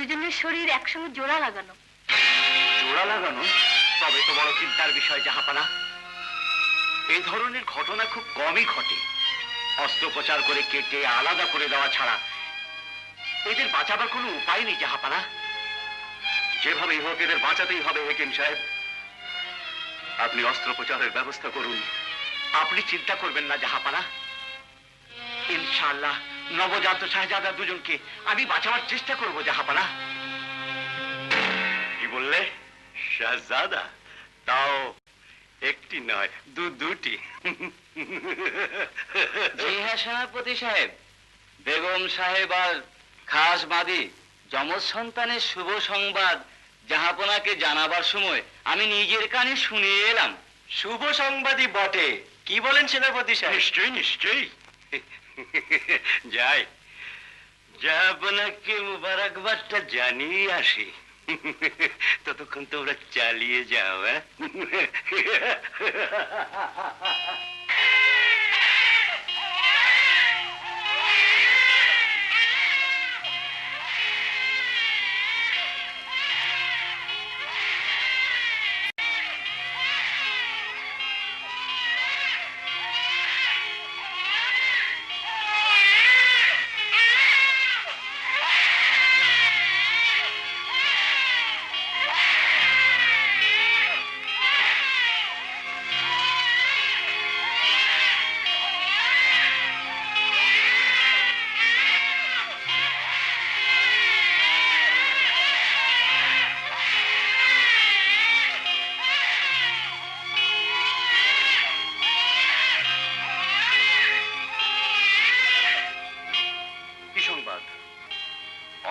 দুজনের শরীর একসঙ্গে জোড়া লাগানো। জোড়া লাগানো? তবে তো বড় চিন্তার বিষয় জাহাপানা। এই ধরনের ঘটনা খুব কমই ঘটে। অস্ত্রোপচার করে কেটে আলাদা করে দেওয়া ছাড়া এদের বাঁচাবার কোনো উপায় নেই জাহাপানা। যেভাবেই হোক এদের বাঁচাতেই হবে হেকিম সাহেব। আপনি অস্ত্রোপচারের ব্যবস্থা করুন। আপনি চিন্তা করবেন না জাহাপানা, ইনশাআল্লাহ নবজাত শাহজাদা দুজনকে আমি বাঁচাবার চেষ্টা করব জাহাপানা। কি বললে? শাহজাদা? তাও একটি নয়, দুটি। জি হ্যাঁ সেনাপতি সাহেব, বেগম সাহেব আর খাস বাদী যমজ সন্তানের শুভ সংবাদ জাহাপনাকে জানাবার সময় আমি নিজের কানে শুনে এলাম। শুভ সংবাদই বটে। কি বলেন সেনাপতি সাহেব? নিশ্চয়ই নিশ্চয়ই। যাই, জাহাপনাকে মুবারকবাদটা জানিয়ে আসি। ততক্ষণ তোমরা চালিয়ে যাও।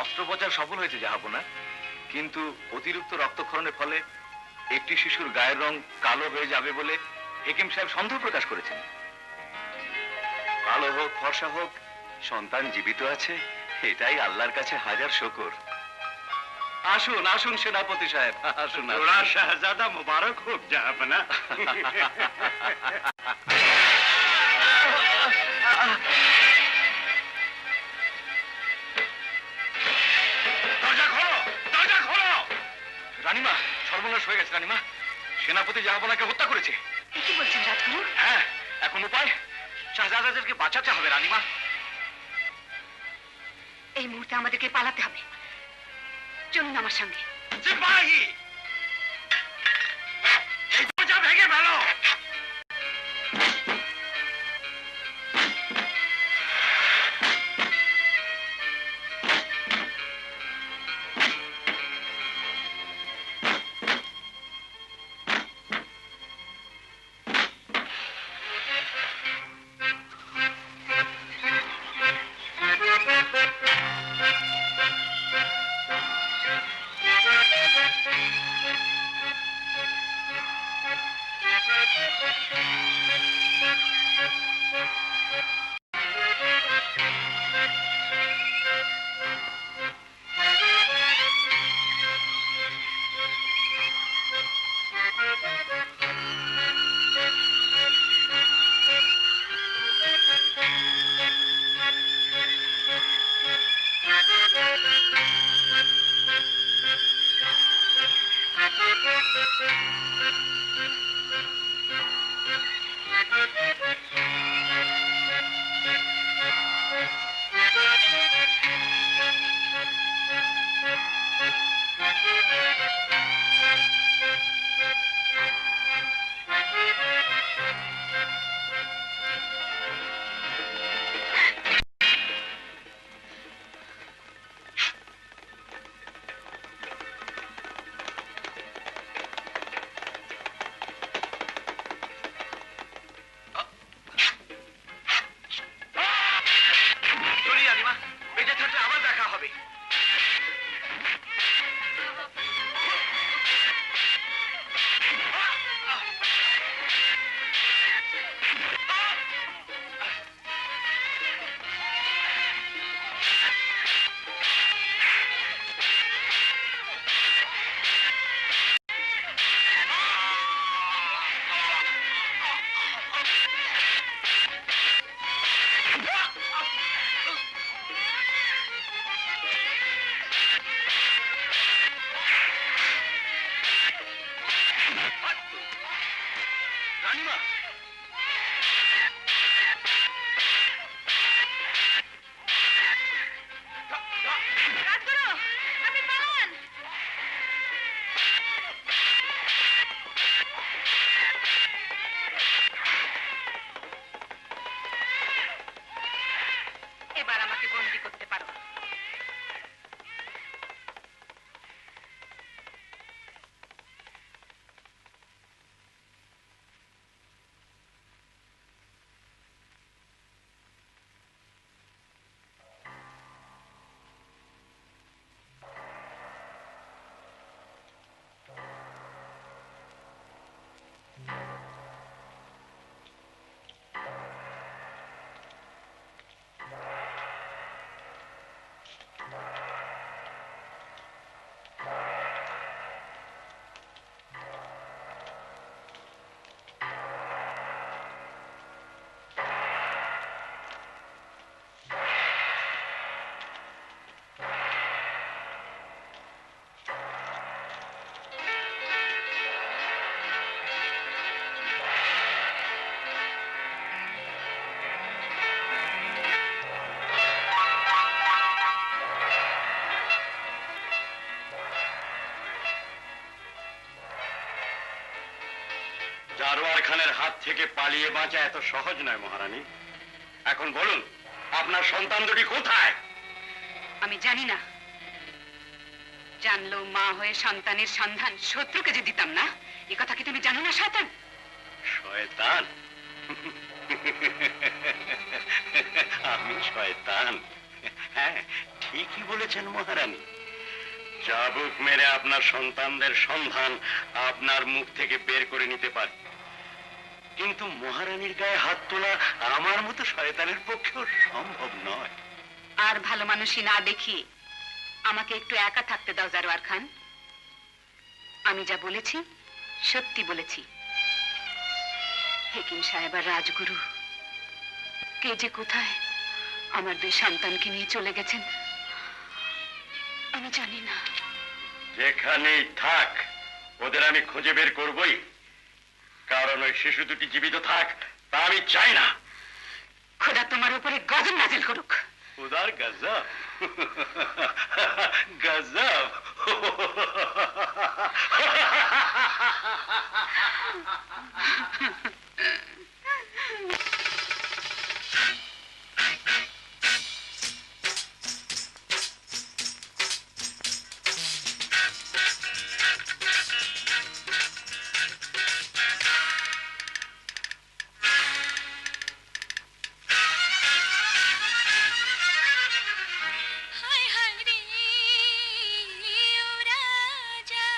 অস্ত্রোপচার সফল হয়েছে জাহাপনা, কিন্তু অতিরিক্ত রক্তক্ষরণের ফলে একটি শিশুর গায়ের রং কালো হয়ে যাবে বলে হেকিম সাহেব সন্দেহ প্রকাশ করেছেন। কালো হোক ফর্সা হোক, সন্তান জীবিত আছে, এটাই আল্লাহর কাছে হাজার শুকর। আসুন আসুন সেনাপতি সাহেব, আসুন। শাহজাদা মুবারক হোক জাহাপনা। রানীমা, সর্বনাশ হয়ে গেছে রানীমা। সেনাপতি জাহাপনাকে হত্যা করেছে। কি বলছেন রাজগুরু? হ্যাঁ, এখন উপায় শাহজাদাদেরকে বাঁচাতে হবে রানীমা। এই মুহূর্তে আমাদেরকে পালাতে হবে। চলুন আমার সঙ্গে। সিপাহী, এই দরজা ভেঙে ফেলো। জারোয়ার খানের হাত থেকে পালিয়ে বাঁচা এত সহজ নয় মহারানী। এখন বলুন, আপনার সন্তান দুটি কোথায়? আমি জানি না। জানলো মা হয়ে সন্তানের সন্ধান শত্রুকে যে দিতাম না, এ কথা কি তুমি জানো না শয়তান? শয়তান? আমি শয়তান? হ্যাঁ, ঠিকই বলেছেন মহারানী। চাবুক মেরে আপনার সন্তানদের সন্ধান আপনার মুখ থেকে বের করে নিতে পারি, কিন্তু মহারানীর গায়ে হাত তোলা আমার মতো শয়তানের পক্ষেও সম্ভব নয়। আর ভালো মানুষই না দেখিয়ে আমাকে একটু একা থাকতে দাও জারোয়ার খান। আমি যা বলেছি সত্যি বলেছি। হেকিম সাহেব আর রাজগুরু কে যে কোথায় আমার দুই সন্তানকে নিয়ে চলে গেছেন আমি জানি না। যেখানেই থাক, ওদের আমি খুঁজে বের করবই, কারণ ওই শিশু দুটি জীবিত থাক তা আমি চাই না। খোদা তোমার উপরে গজব নাজিল করুক। উদার গজব। গজব। হায় হায় রে ও রাজা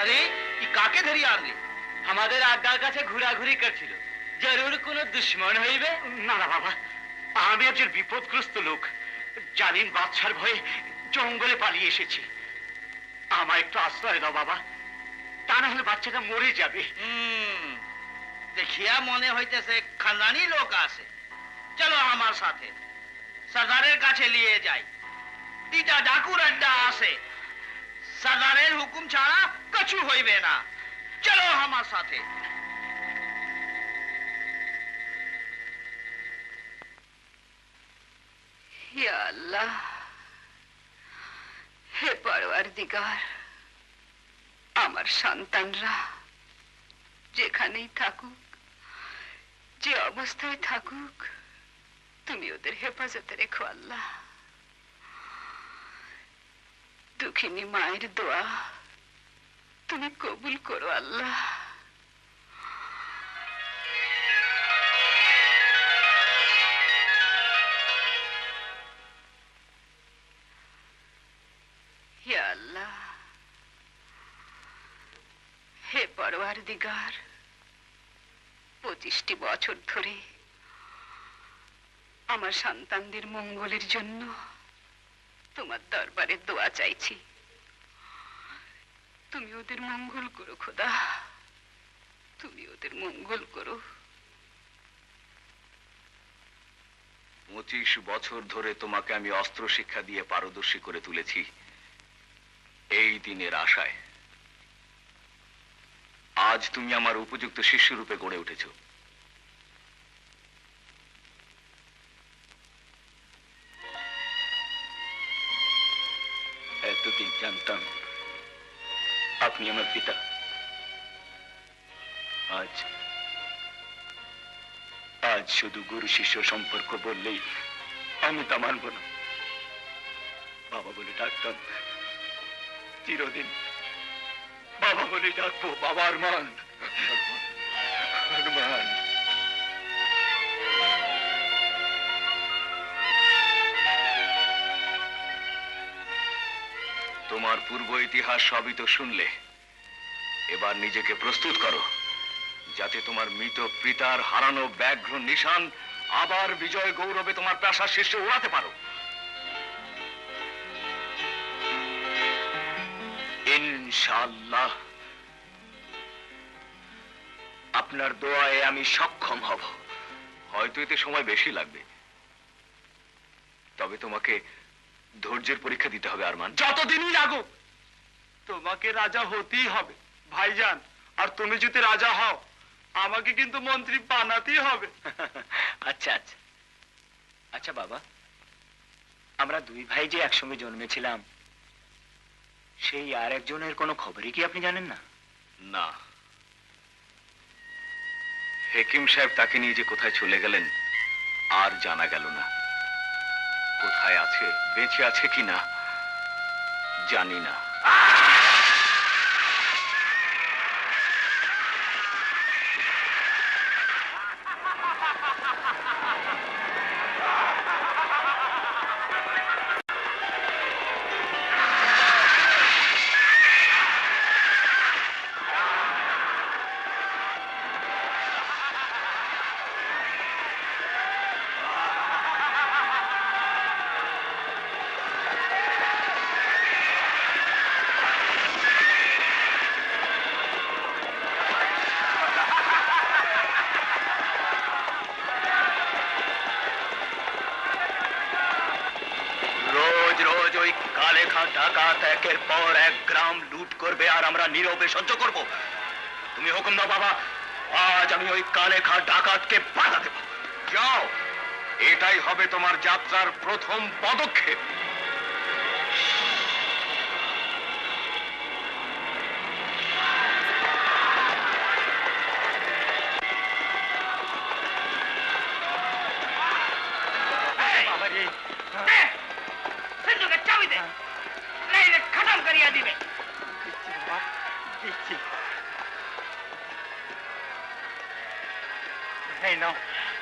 अरे ये काके धरी आनली? আমাদের আড্ডার কাছে ঘোরাঘুরি করছিল, জরুর কোনো দুশ্মন হইবে। না না বাবা, আমি একজন বিপদগ্রস্ত লোক, জালিম বাদশার ভয়ে জঙ্গলে পালিয়ে এসেছি। আমায় একটু আশ্রয় দাও বাবা, তা না হলে বাচ্চাটা মরে যাবে। দেখিয়া মনে হইতেছে খানদানি লোক আছে। চলো আমার সাথে, সর্দারের কাছে নিয়ে যাই। তিটা ডাকুর আড্ডা আছে, সর্দারের হুকুম ছাড়া কিছু হইবে না। চলো আমার সাথে। ইয়া আল্লাহ, হে পরওয়ারদিগার, আমার সন্তানরা যেখানেই থাকুক, যে অবস্থায় থাকুক, তুমি ওদের হেফাজতে রেখো আল্লাহ। দুঃখিনী মায়ের দোয়া তুমি কবুল করো আল্লাহ। হে আল্লাহ, হে পরওয়ারদিগার, 25টি বছর ধরে আমার সন্তানদের মঙ্গলের জন্য তোমার দরবারে দোয়া চাইছি। তুমি ওদের মঙ্গল করো খোদা, তুমি ওদের মঙ্গল করো। 25 বছর ধরে তোমাকে আমি অস্ত্র শিক্ষা দিয়ে পারদর্শী করে তুলেছি এই দিনের আশায়। আজ তুমি আমার উপযুক্ত শিষ্যরূপে গড়ে উঠেছ। এতদিন জানতাম আপনি আমার পিতা, আজ আজ শুধু গুরু শিষ্য সম্পর্ক বললেই আমি তা মানব না। বাবা বলে ডাকতাম, চিরদিন বাবা বলে ডাকবো। বাবার মান হনুমান। তোমার পূর্ব ইতিহাস সবই তো শুনলে, এবার নিজেকে প্রস্তুত করো যাতে তোমার মৃত পিতার হারানো ব্যাঘ্র নিশান আবার বিজয় গৌরবে তোমার প্রাসাদ শীর্ষে উড়াতে পারো। ইনশাআল্লাহ আপনার দোয়ায় আমি সক্ষম হব। হয়তো এতে সময় বেশি লাগবে, তবে তোমাকে ধৈর্যের পরীক্ষা দিতে হবে আরমান। যতদিনই লাগুক তোমাকে রাজা হতেই হবে ভাইজান। আর তুমি যদি রাজা হও, আমাকে কিন্তু মন্ত্রী বানাতেই হবে। আচ্ছা আচ্ছা আচ্ছা বাবা, আমরা দুই ভাই যে একসঙ্গে জন্মেছিলাম, সেই আর একজনের কোনো খবরই কি আপনি জানেন না? না। হেকিম সাহেব তাকে নিয়ে যে কোথায় চলে গেলেন আর জানা গেল না। কোথায় আছে, বেঁচে আছে কিনা জানি না। ডাকাত একের পর এক গ্রাম লুট করবে আর আমরা নীরবে সহ্য করব। তুমি হুকুম দাও বাবা, আজ আমি ওই কালেখা ডাকাতকে বাধা দেব। যাও, এটাই হবে তোমার যাত্রার প্রথম পদক্ষেপ। চাবি দে, নাইলে খতম করিয়া দিবে। এই নাও,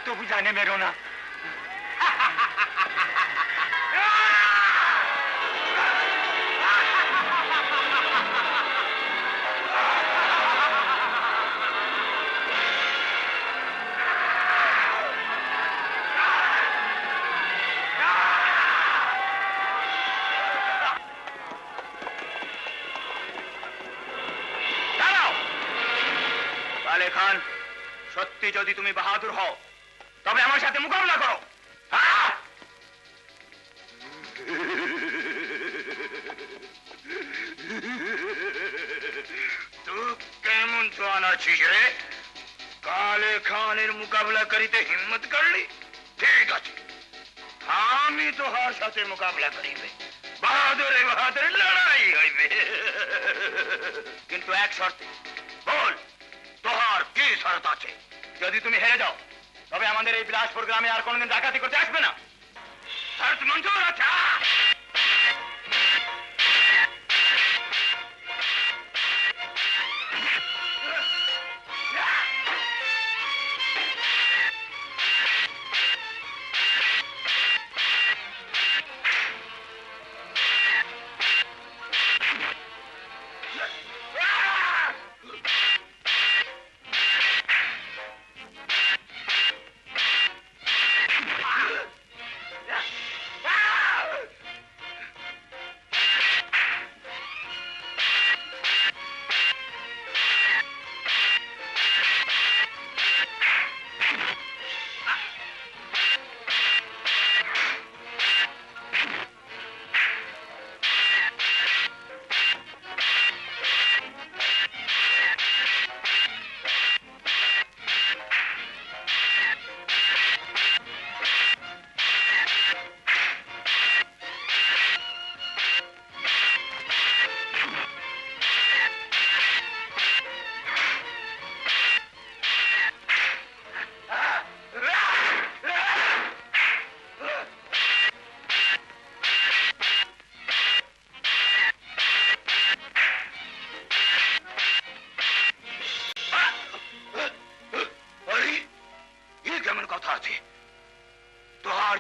তবু জানে মেরো না। খান, সত্যি যদি তুমি বাহাদুর হও তবে আমার সাথে মোকাবিলা করো। হ্যাঁ? তুই কেমন জোয়ান আছিস রে? কালে খানের মোকাবিলা করিতে হিম্মত করলি? ঠিক আছে, আমি তোহার সাথে মোকাবিলা করিবে। বাহাদুরে বাহাদুরে লড়াই হইবে, কিন্তু এক শর্তে। বল, তোহার কি শর্ত আছে? যদি তুমি হেরে যাও তবে আমাদের এই বিলাসপুর গ্রামে আর কোনোদিন ডাকাতি করতে আসবে না। শর্ত মঞ্জুর আছে?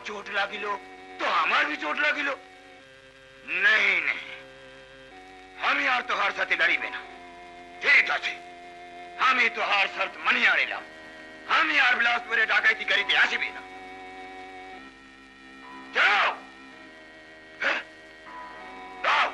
चोट लागिल तो हमार भी चोट लागिल। नहीं नहीं, हम यार तोहार साथे लड़ीबे ना। ठीक আছে, আমি তোহার শর্ত মানিয়া নিলাম। আমি আর বিলাসপুরে ডাকাইতি করিতে আসিবি না। যাও যাও।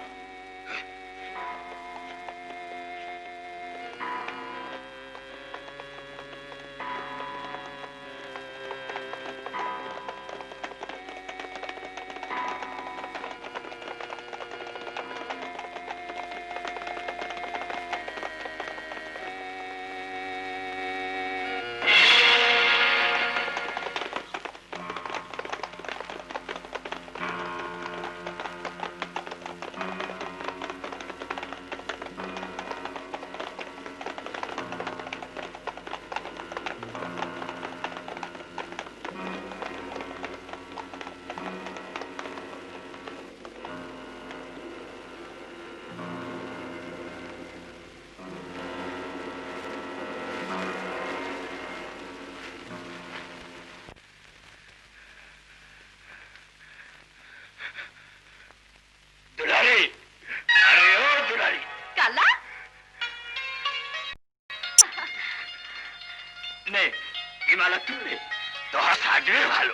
ভালো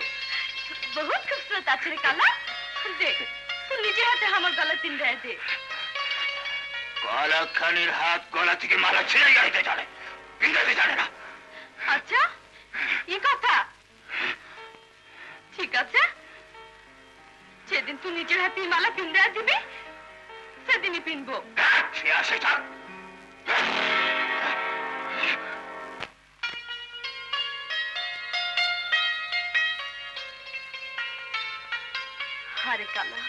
बहुत खूबसूरत আছে রে কালা। দেখ তুই নিজে হাতে আমার গলা পিন্দায় দে। গলা খানের হাত গলা থেকে মালা ছিঁড়ে যাইতে জানে, পিন্দাতে জানে না। আচ্ছা এই কথা, ঠিক আছে, যেদিন তুই নিজের হাতে মালা পিন্দায় দিবি সেদিনই পিনবো। সে আসে থাক। আরে কালা,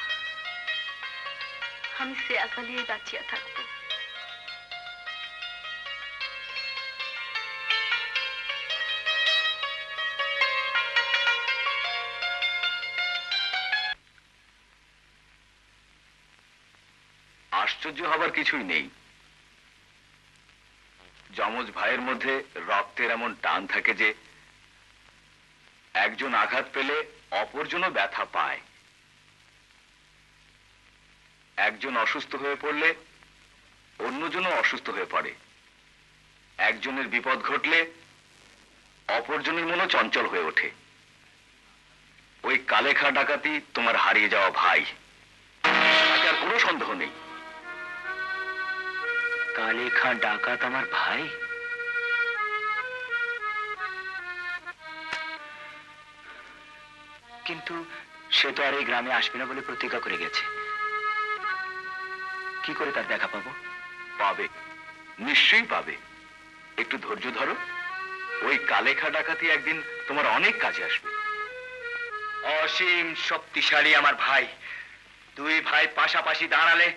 আমি সে আশা নিয়ে বাঁচিয়া থাকবো। আশ্চর্য হবার কিছুই নেই। যমজ ভাইয়ের মধ্যে রক্তের এমন টান থাকে যে একজন আঘাত পেলে অপরজনও ব্যথা পায়। একজন অসুস্থ হয়ে পড়লে অন্যজনও অসুস্থ হয়ে পড়ে। একজনের বিপদ ঘটলে অপরজনের মনও চঞ্চল হয়ে ওঠে। ওই কালেখা ডাকাতি তোমার হারিয়ে যাওয়া ভাই, তাতে আর কোনো সন্দেহ নেই। কালেখা ডাকাত আমার ভাই? কিন্তু সে তো আর এই গ্রামে আসবে না বলে প্রতিজ্ঞা করে গেছে। কি করে তার দেখা পাবো? পাবে, নিশ্চয়ই পাবে। একটু ধৈর্য ধরো। ওই কালেখা ডাকাতি একদিন তোমার অনেক কাজে আসবে। অসীম শক্তিশালী আমার ভাই। দুই ভাই পাশাপাশি দাঁড়ালে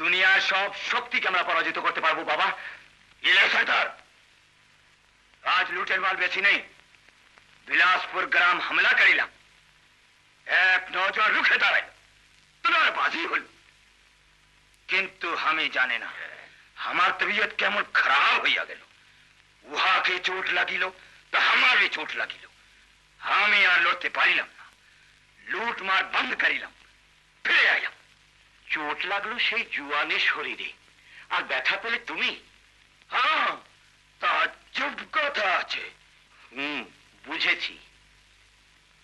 দুনিয়ার সব শক্তিকে আমরা পরাজিত করতে পারবো বাবা। ইলেখাদার আজ লুটের মাল বেশি নেই। বিলাসপুর গ্রাম হামলা করিলাম, এক নজর রুখে দাঁড়াই, তোমার বাজি হল। কিন্তু আমি জানি না আমার তবিয়ত কেমন খারাপ হইয়া গেল। উহাকে চোট লাগিল তো আমারে চোট লাগিল। আমি আর লড়তে পারিলাম না, লুট মার বন্ধ করিলাম, ফিরে আইলাম। চোট লাগলো সেই জুয়ানের শরীরে, আর ব্যথা পেলে তুমি? হ্যাঁ, তার চুপ কথা আছে। বুঝেছি।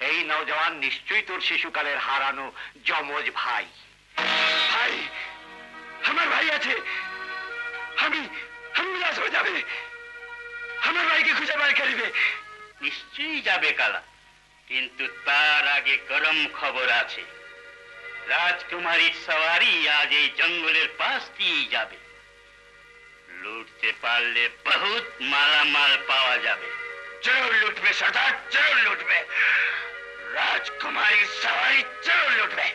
এই নওজওয়ান নিশ্চয়ই তোর শিশুকালের হারানো যমজ ভাই। ভাই, আমার ভাই আছে। আমি নিরাশ হয়ে যাবে। আমার ভাইকে খুঁজে বার করিবে। নিশ্চয়ই যাবে কালা, কিন্তু তার আগে গরম খবর আছে। রাজকুমারীর সওয়ারি আজ এই জঙ্গলের পাশ দিয়েই যাবে। লুটতে পারলে বহুত মালামাল পাওয়া যাবে। জরুর লুটবে সর্দার, জরুর লুটবে। রাজকুমারীর সওয়ারি জরুর লুটবে।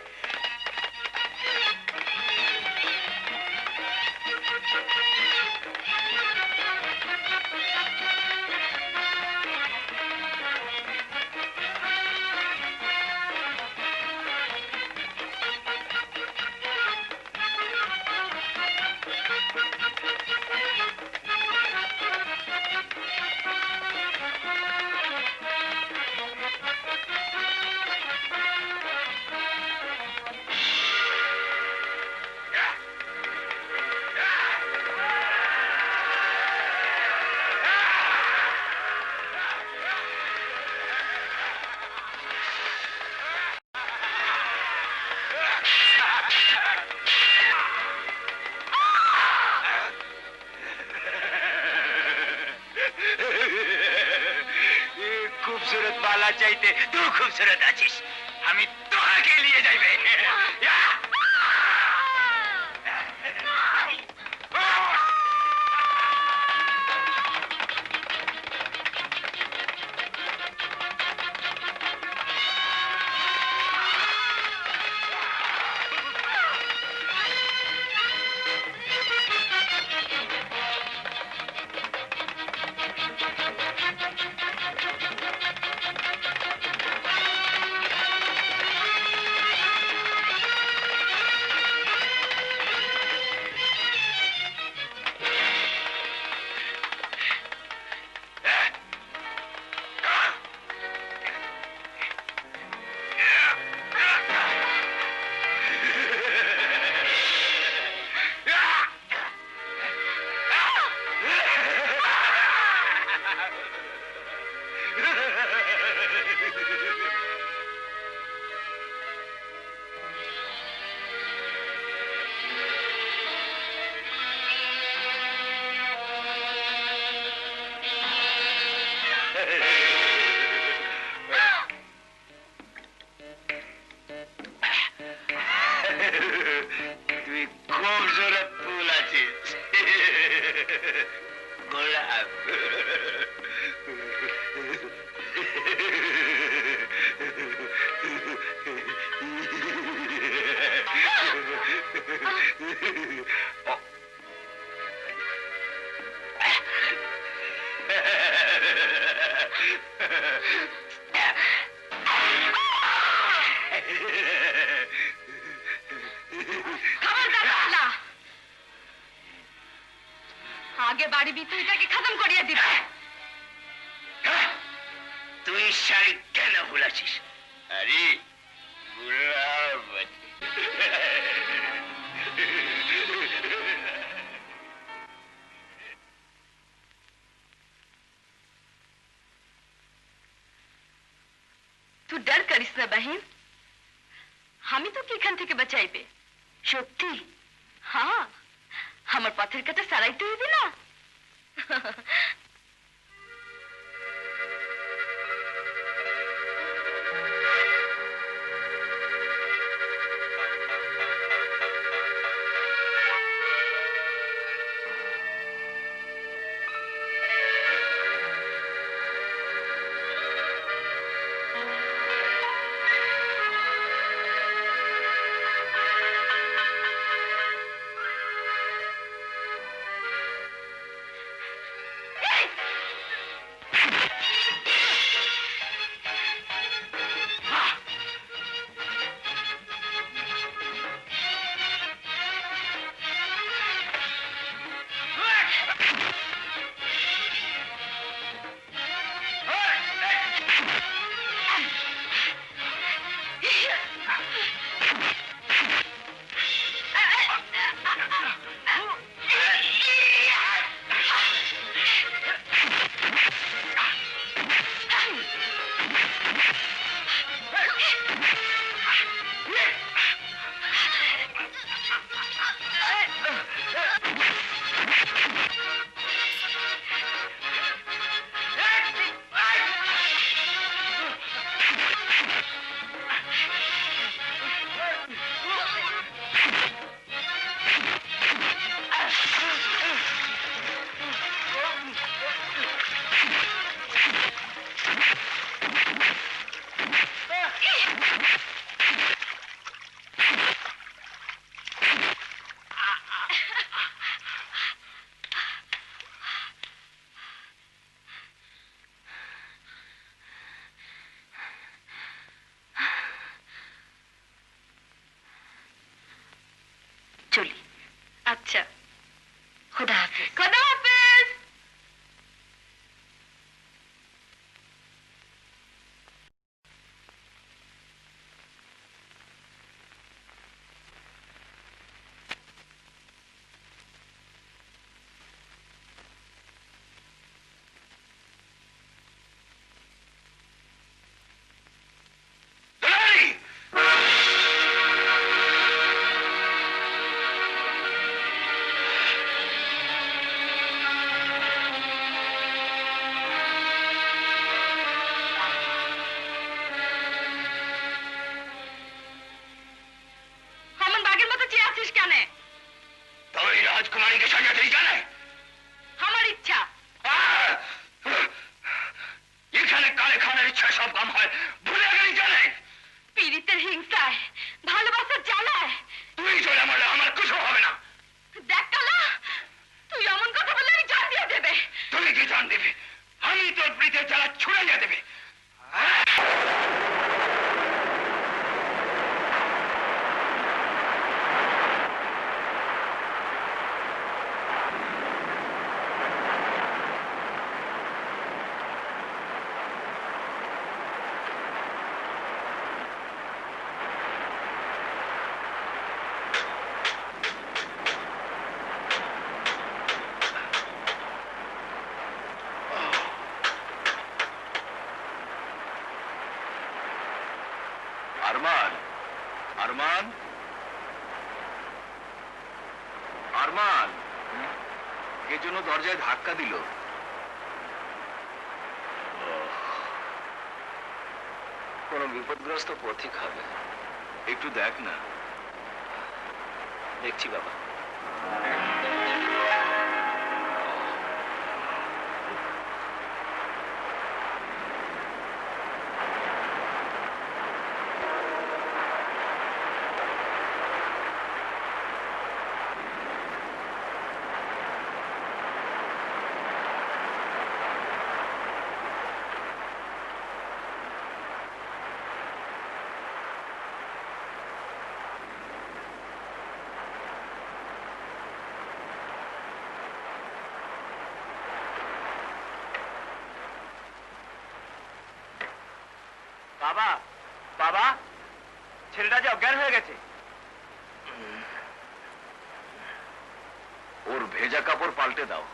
খুবসুরত বালা চাইতে তুই খুবসুরত আছিস। আমি তোকে নিয়ে যাইবে। তুই খুবসুরত ফুল আছিস, গোলাপ। আগে বাড়ি বিতুইটাকে খতম করিয়া দিব। তুই শাড়ি কেন ভুলাছিস? আরে গোলাপ, তুই ডর করিস না বাহিন, আমি তোকে এখান থেকে বাঁচাইবে। সত্যি? হ্যাঁ, আমার পথের কাটা সারাইতে হইবে না। আরমান, আরমান, কে জন্য দরজায় ধাক্কা দিল? কোনো বিপদগ্রস্ত পথিক হবে। একটু দেখ না। দেখছি বাবা। বাবা, বাবা, ছেলেটা যে অজ্ঞান হয়ে গেছে। ওর ভেজা কাপড় পাল্টে দাও,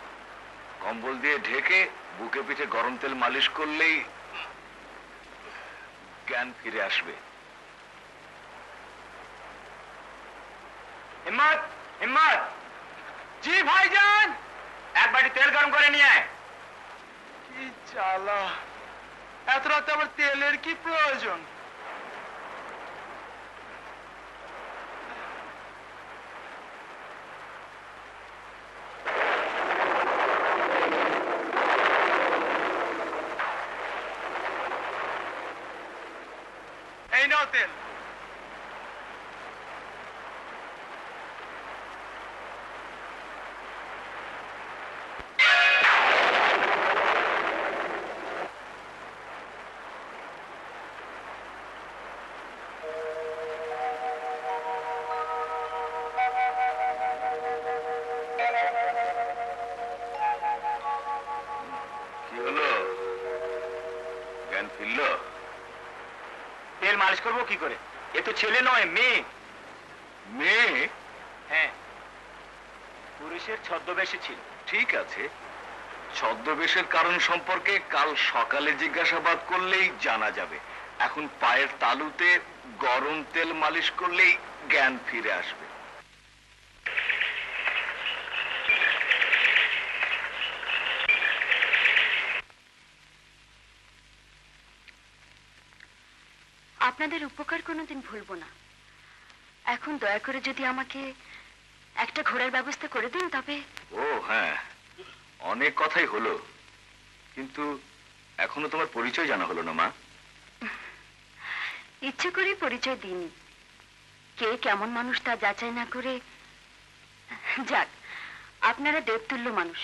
কম্বল দিয়ে ঢেকে বুকে পিঠে গরম তেল মালিশ করলেই জ্ঞান ফিরে আসবে। হিম্মত, হিম্মত। জি ভাইজান, এক বাটি তেল গরম করে নিয়ে আয়। কি জ্বালা, এত রাতে আবার তেলের কি প্রয়োজন? এই নাও তেল। কি হলো? জ্ঞান ফিরল? তেল মালিশ করবো কি করে? এ তো ছেলে নয়, মেয়ে। মেয়ে? হ্যাঁ, পুরুষের ছদ্মবেশে ছিল। ঠিক আছে, ছদ্মবেশের কারণ সম্পর্কে কাল সকালে জিজ্ঞাসাবাদ করলেই জানা যাবে। এখন পায়ের তালুতে গরম তেল মালিশ করলেই জ্ঞান ফিরে আসবে। আপনাদের উপকার কোনোদিন ভুলবো না। এখন দয়া করে যদি আমাকে একটা ঘোড়ার ব্যবস্থা করে দিন তবে। ও হ্যাঁ, অনেক কথাই হলো, কিন্তু এখনো তোমার পরিচয় জানা হলো না মা। ইচ্ছে করে পরিচয় দিইনি। কে কেমন মানুষ তা যাচাই না করে। যাক, আপনারা দেবতুল্য মানুষ,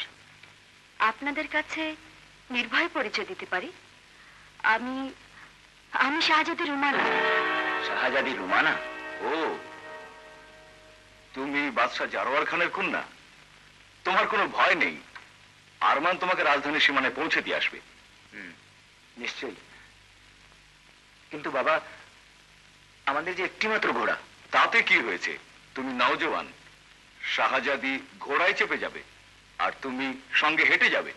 আপনাদের কাছে নির্ভয়ে পরিচয় দিতে পারি। আমি আমি শাহজাদি রুমানা। শাহজাদি রুমানা? ও, তুমি বাদশাহ জারোয়ার খানের কন্যা। তোমার কোনো ভয় নেই, আরমান তোমাকে রাজধানীর সীমানায় পৌঁছে দিয়ে আসবে। নিশ্চয়ই, কিন্তু বাবা, আমাদের যে একটি মাত্র ঘোড়া। তাতে কি হয়েছে? তুমি নওজওয়ান, শাহজাদি ঘোড়ায় চেপে যাবে আর তুমি সঙ্গে হেঁটে যাবে।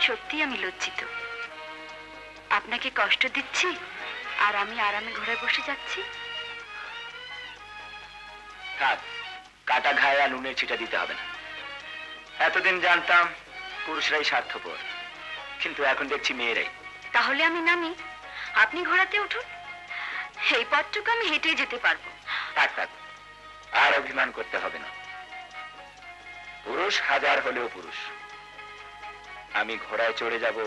সত্যি আমি লজ্জিত। আপনাকে কষ্ট দিচ্ছি আর আমি আরামে ঘোড়ায় বসে যাচ্ছি। থাক, কাটা ঘায়ে আর নুনের ছিটা দিতে হবে না। এতদিন জানতাম পুরুষরাই স্বার্থপর, কিন্তু এখন দেখছি মেয়েরাই। তাহলে আমি নামি, আপনি ঘোড়াতে উঠুন। এই পথটুকু আমি হেঁটে যেতে পারবো। থাক থাক, আর অভিমান করতে হবে না। পুরুষ হাজার হলেও পুরুষ। আমি ঘোড়ায় চড়ে যাব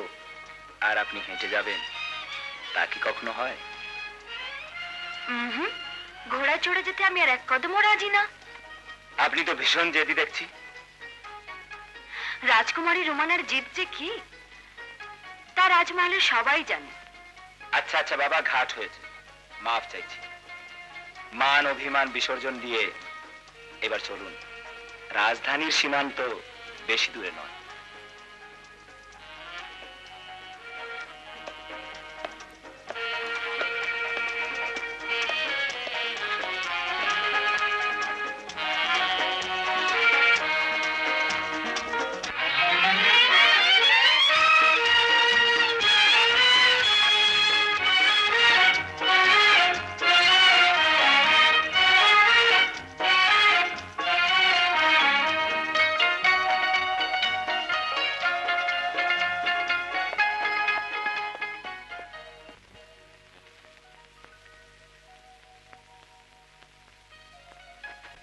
আর আপনি হেঁটে যাবেন, তা কি কখনো হয়? হুম, ঘোড়ায় চড়ে যেতে আমি আর এক কদমও রাজি না। আপনি তো ভীষণ জেদি দেখছি। রাজকুমারী রোমানার জিদ যে কি তা রাজমহলে সবাই জানে। আচ্ছা আচ্ছা বাবা, ঘাট হয়েছে, মাফ চাইছি। মান অভিমান বিসর্জন দিয়ে এবার চলুন। রাজধানীর সীমান্ত বেশি দূরে নয়।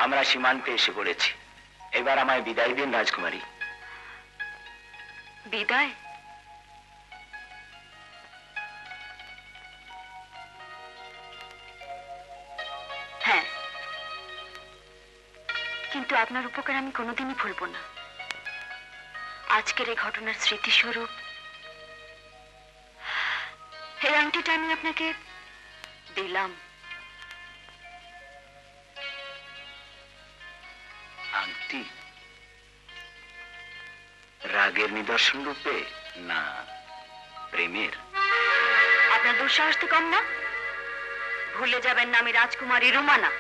আমরা সীমান্তে এসে পড়েছি। এবার আমায় বিদায় দিন রাজকুমারী। বিদায়? হ্যাঁ, কিন্তু আপনার উপকার আমি কোনোদিনই ভুলব না। আজকের এই ঘটনার স্মৃতিস্বরূপ এই আংটিটা আমি আপনাকে দিলাম। আংটি? রাগের নিদর্শন রূপে না প্রেমের? আপনার দুঃসাহস তো কম না। ভুলে যাবেন না আমি রাজকুমারী রোমানা।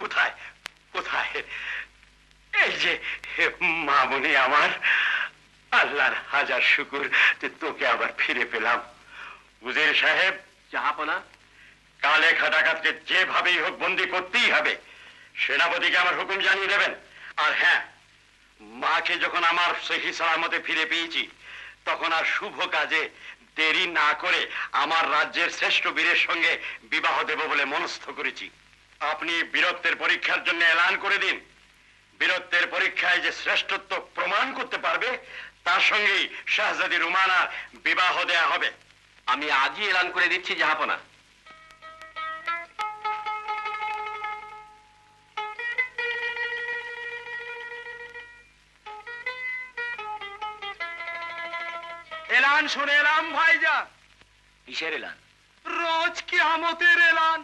কোথায় কোথায়? এই যে মামুনি আমার, আল্লাহর হাজার শুকুর যে তোকে আবার ফিরে পেলাম। উজির সাহেব, জাহাপনা, কালে খাটাকাতকে যেভাবেই হোক বন্দি করতেই হবে। সেনাপতিকে আমার হুকুম জানিয়ে দেবেন। আর হ্যাঁ, মাকে যখন আমার সহি সালামতে ফিরে পেয়েছি, তখন আর শুভ কাজে দেরি না করে আমার রাজ্যের শ্রেষ্ঠ বীরের সঙ্গে বিবাহ দেব বলে মনস্থ করেছি। আপনি বীরত্বের পরীক্ষার জন্য এলান করে দিন। বীরত্বের পরীক্ষায় যে শ্রেষ্ঠত্ব প্রমাণ করতে পারবে, তার সঙ্গেই শাহজাদি রুমানার বিবাহ দেয়া হবে। আমি আজই এলান করে দিচ্ছি জাহাপনা। এলান শুনে এলাম ভাইজান। কিসের এলান? রোজ কিয়ামতের এলান।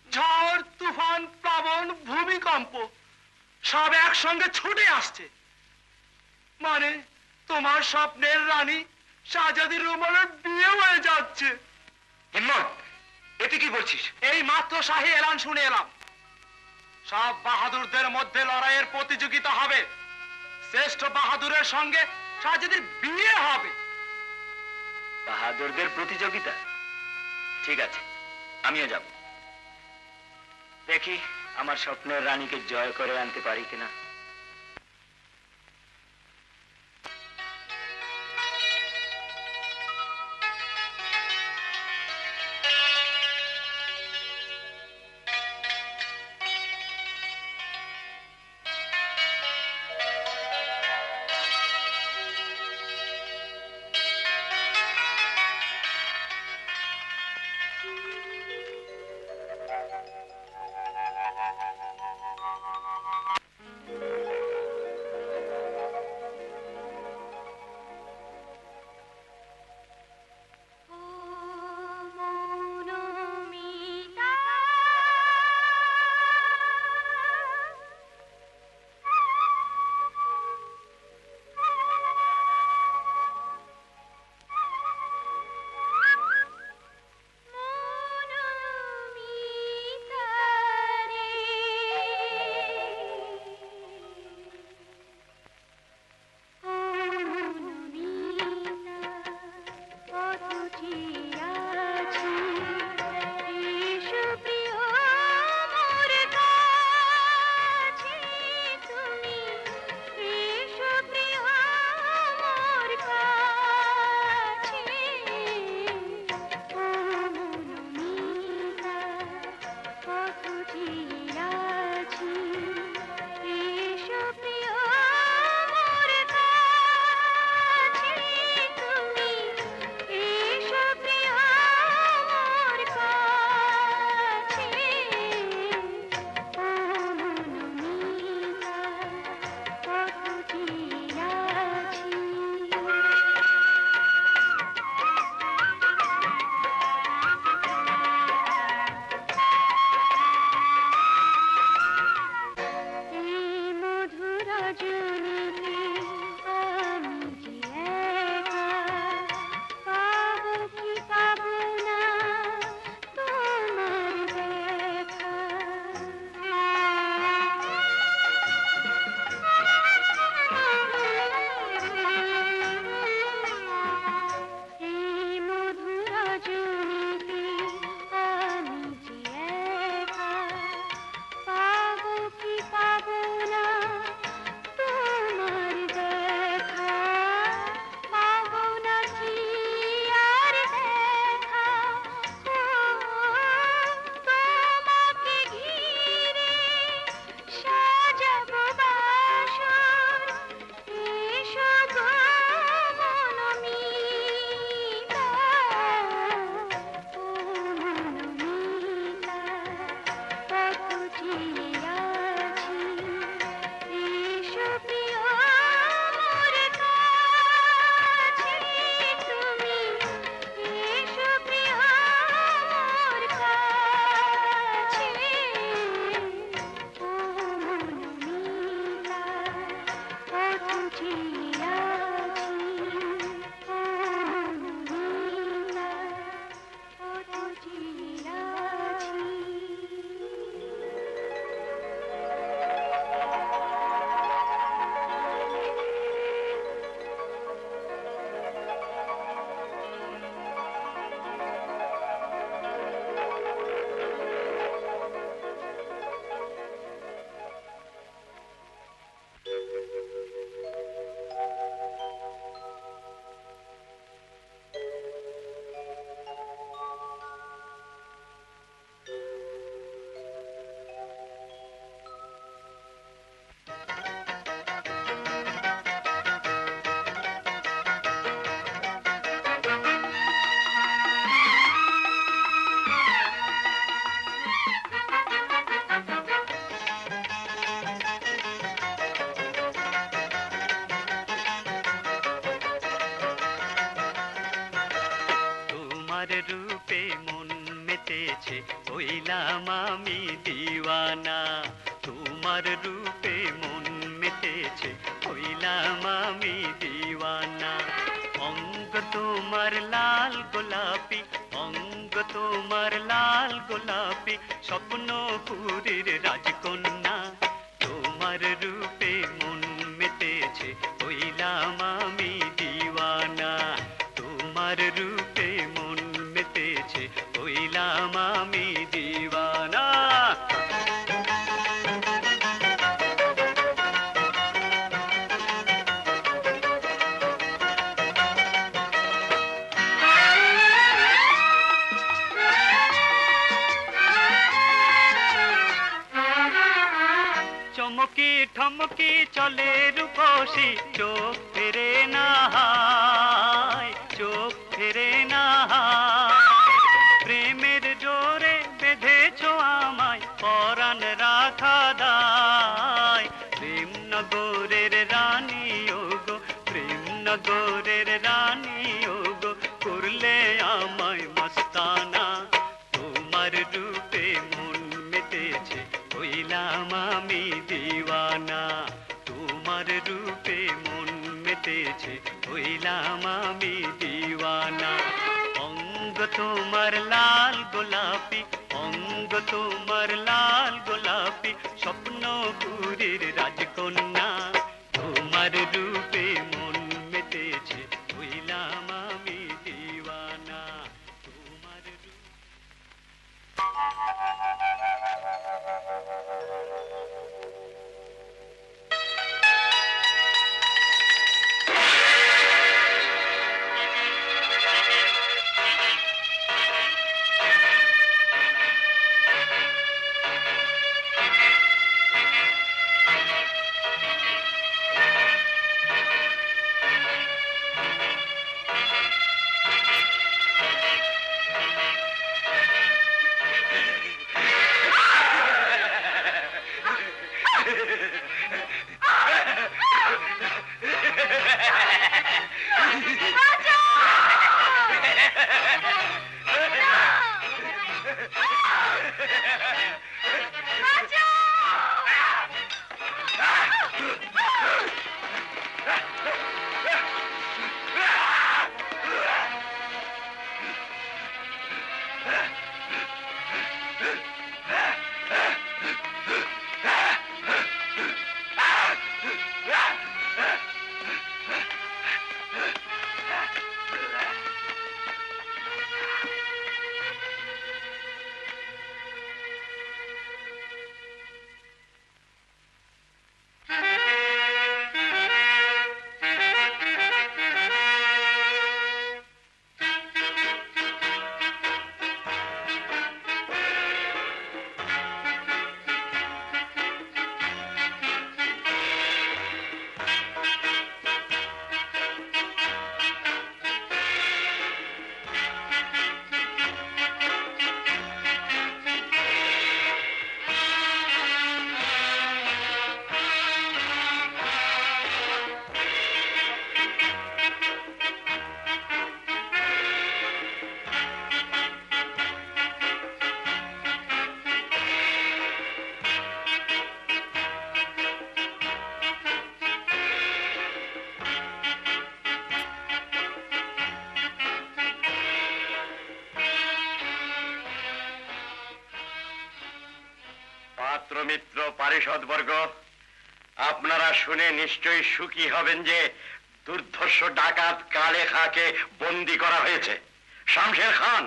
ঝড়, তুফান, প্লাবন, ভূমিকম্প সব একসঙ্গে ছুটে আসছে। মানে তোমার স্বপ্নের রানী শাহজাদি রুমানের বিয়ে হয়ে যাচ্ছে। হিম্মত, এতে কি বলছিস? এই মাত্র শাহী এলান শুনে এলাম। সব বাহাদুরদের মধ্যে লড়াইয়ের প্রতিযোগিতা হবে। শ্রেষ্ঠ বাহাদুরের সঙ্গে শাহজাদির বিয়ে হবে। বাহাদুরদের প্রতিযোগিতা? ঠিক আছে, আমিও যাব। দেখি আমার স্বপ্নের রানীকে জয় করে আনতে পারি কিনা। হইলাম আমি দিওয়ানা, তোমার রূপে মন মেতেছে, হইলাম আমি দিওয়ানা। অঙ্গ তোমার লাল গোলাপি, অঙ্গ তোমার লাল গোলাপি, স্বপ্নপুরীর রাজকন্যা, তোমার রূপে মন মেতেছে, হইলাম আমি দিওয়ানা, তোমার রূপে মন মেতেছে, হইলাম আমি দিওয়ানা। চমকি ঠমকি চলে রূপসী, চোখ ফেরে না হায়, চোখ ফেরে না হায়। প্রেমের জোরে বেঁধেছো আমায়, পরাণ রাখা দায়। প্রেম নগরের রানী ওগো, প্রেম নগরের রানী ওগো, করলে আমায় মস্তানা, তোমার রূপে মন মেতেছে, হইলাম আমি দিওয়ানা, তোমার রূপে মন মেতেছে, হইলাম আমি দিওয়ানা। অঙ্গ তোমার লাল গোলাপি, অঙ্গ তোমার লাল গোলাপি, স্বপ্নপুরীর রাজকন্যা, তোমার রূপে মন মেতেছে, হইলাম আমি দিওয়ানা, তোমার রূপে। পাত্রমিত্র পারিষদবর্গ, আপনারা শুনে নিশ্চয়ই সুখী হবেন যে দুর্ধর্ষ ডাকাত কালে খাঁকে বন্দী করা হয়েছে। শামশের খান,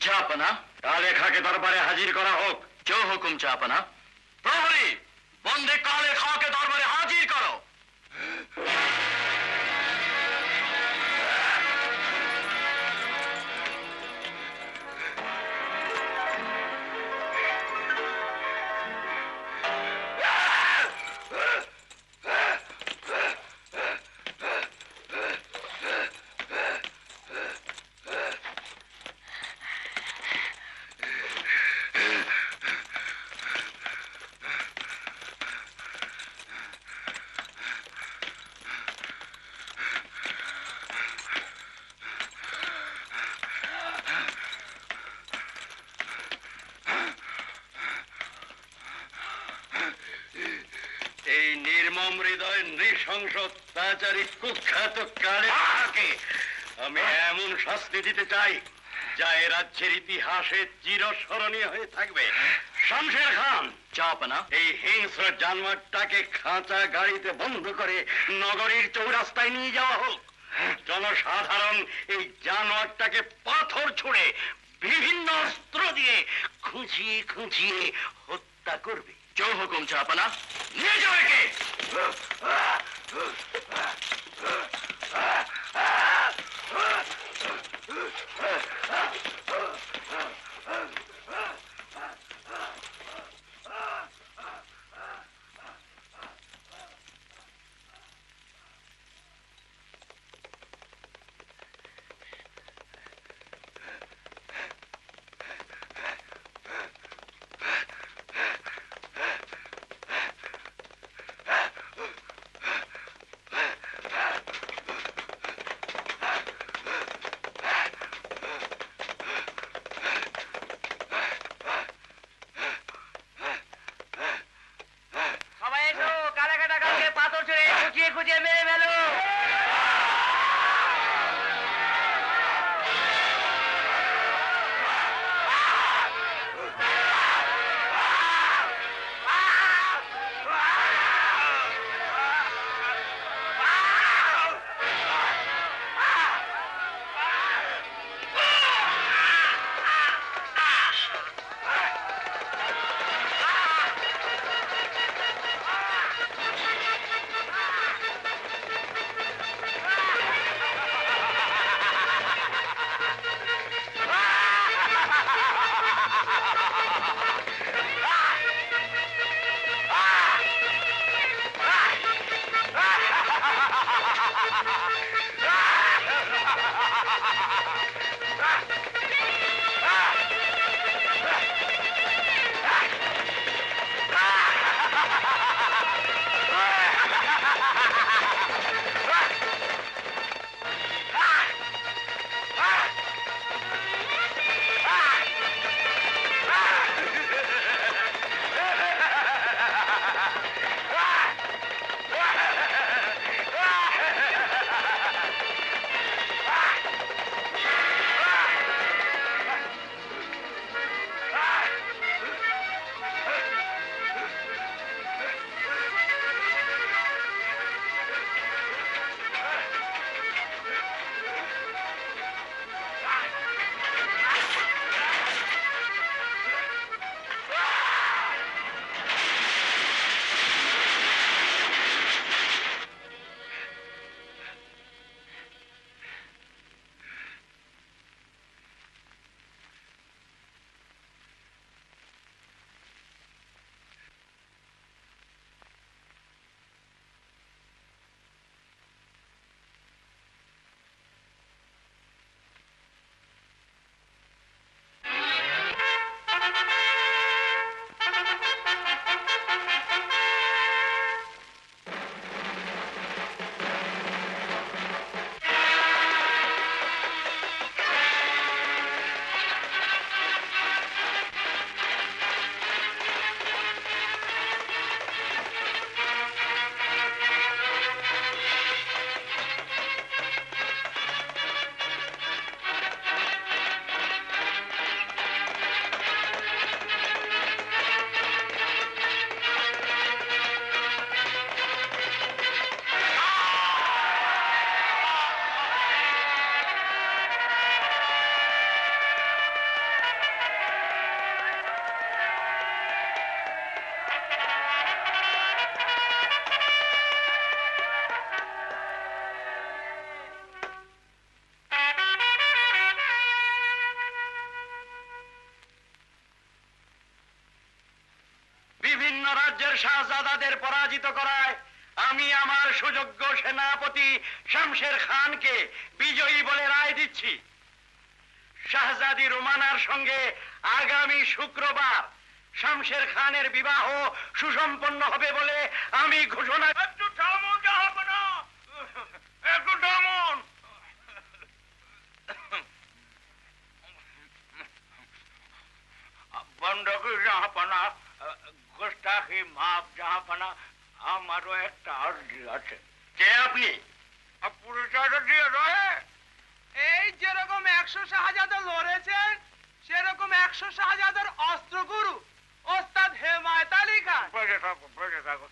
চাপনা, কালে খাঁকে দরবারে হাজির করা হোক। জো হুকুম চাপনা। প্রহরী, বন্দী কালে খাঁকে দরবারে হাজির করো। নির্মম হৃদয় নৃশংস অত্যাচারী কুখ্যাত কালেকে আমি এমন শাস্তি দিতে চাই যা এ রাজ্যের ইতিহাসে চিরস্মরণীয় হয়ে থাকবে। শমশের খান, জাহাপনা, এই হিংস্র জানোয়ারটাকে খাঁচা গাড়িতে বন্ধ করে নগরীর চৌরাস্তায় নিয়ে যাওয়া হোক। জনসাধারণ এই জানোয়ারটাকে পাথর ছুঁড়ে বিভিন্ন অস্ত্র দিয়ে খুঁচিয়ে খুঁচিয়ে হত্যা করবে। জো হুকুম জাহাপনা। নিয়ে যাও একে। সবাই এসো, কালা কাটা কালকে পাথর ছুঁড়ে খুঁচিয়ে খুঁচিয়ে মেরে ফেলো। বিভিন্ন রাজ্যের শাহজাদাদের পরাজিত করায় আমি আমার সুযোগ্য সেনাপতি শমশের খানকে বিজয়ী বলে রায় দিচ্ছি। শাহজাদি রোমানার সঙ্গে আগামী শুক্রবার শমশের খানের বিবাহ সুসম্পন্ন হবে বলে আমি ঘোষণা। একটু থামুন জাহাপনা, একটু থামুন। বন্ধ করে জাহাপনা, गुस्ताखी माफ जहापना, আমারও একটা আর্জি আছে। কে আপনি? পুরস্কার দিয়ে রয়ে এই যেরকম 100 শাহজাদা লড়েছেন সেরকম 100 শাহজাদার অস্ত্রগুরু ওস্তাদ হেমায়েত আলী খান। বেঁচে থাকো, বেঁচে থাকো।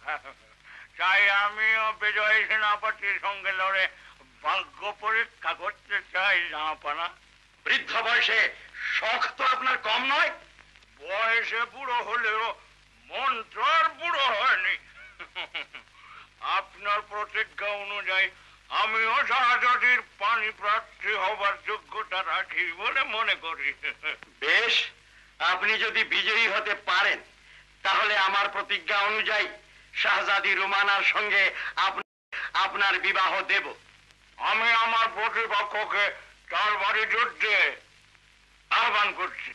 তাই আমিও বিজয়ী সেনাপতির সঙ্গে লড়ে ভাগ্য পরীক্ষা করতে চাই জাহাপানা। বৃদ্ধ বয়সে শখ তো আপনার কম নয়। বয়সে বুড়ো হলেও মন্ত্র আর বুড়ো হয়নি। আপনার প্রতিজ্ঞা অনুযায়ী আমিও শাহজাদির পানি প্রার্থী হবার যোগ্যতা রাখি বলে মনে করি। বেশ, আপনি যদি বিজয়ী হতে পারেন তাহলে আমার প্রতিজ্ঞা অনুযায়ী শাহজাদি রুমানার সঙ্গে আপনার বিবাহ দেব। আমি আমার প্রতিপক্ষকে তার বাড়ি যুদ্ধে আহ্বান করছি।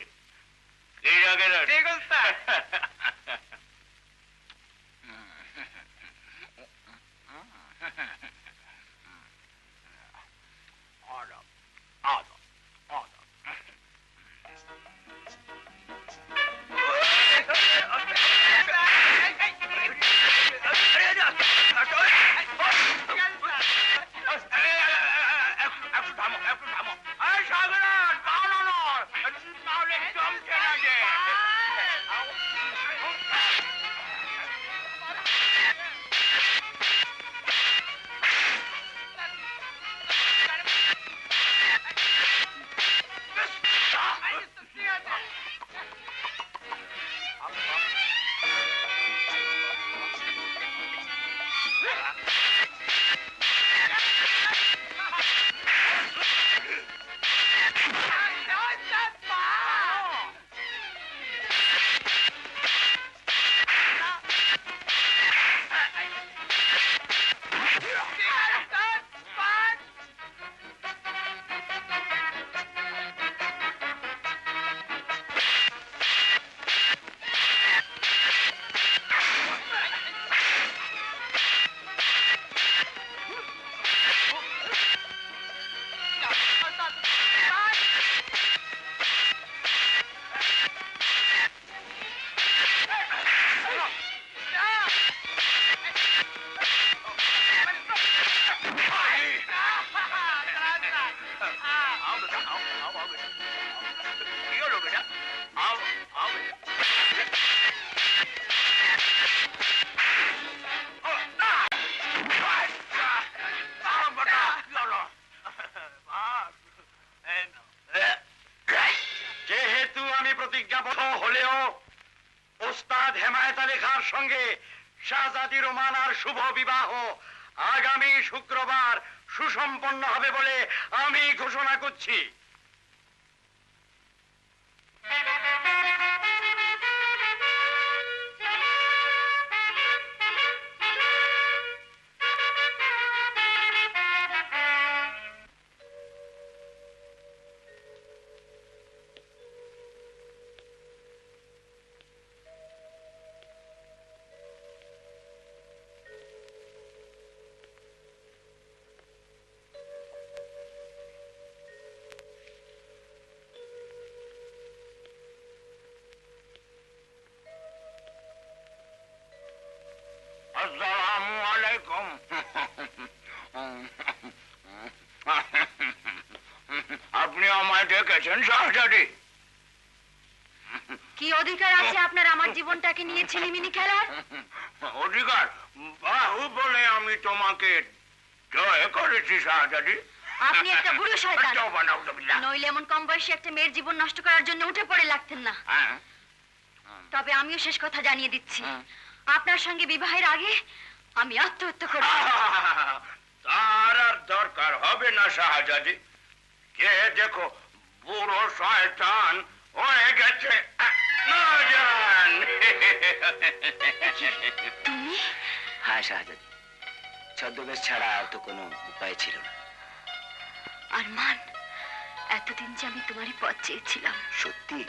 এই আগে ঠিক ওস্তাদ। যেহেতু আমি প্রতিজ্ঞাবদ্ধ হলেও ওস্তাদ হেমায়েত আলী খাঁর সঙ্গে শাহজাদি রোমানার শুভ বিবাহ আগামী শুক্রবার সুসম্পন্ন হবে বলে আমি ঘোষণা করছি। আসসালামু আলাইকুম। আপনি আমায় ডেকেছেন শাহজাদি? কি অধিকার আছে আপনার আমার জীবনটাকে নিয়ে ছিনিমিনি খেলার? অধিকার বাহু বলে আমি তোমাকে জয় করেছি শাহজাদি। আপনি একটা বুড়ো শয়তান। তওবা নাউজুবিল্লাহ। নইলে এমন কম বয়সী একটা মেয়ের জীবন নষ্ট করার জন্য উঠে পড়ে লাগতেন না। হ্যাঁ, তবে আমিও শেষ কথা জানিয়ে দিচ্ছি, আপনার সঙ্গে বিবাহের আগে আমি আত্মহত্যা করব। তার আর দরকার হবে না শাহজাদি। কে দেখো বুড়ো শয়তান হয়ে গেছে না জান। তুমি? হ্যাঁ শাহজাদি, ছদ্মবেশ ছাড়া আর তো কোনো উপায় ছিল না। আরমান, এতদিন যে আমি তোমারই পথ চেয়েছিলাম। সত্যি?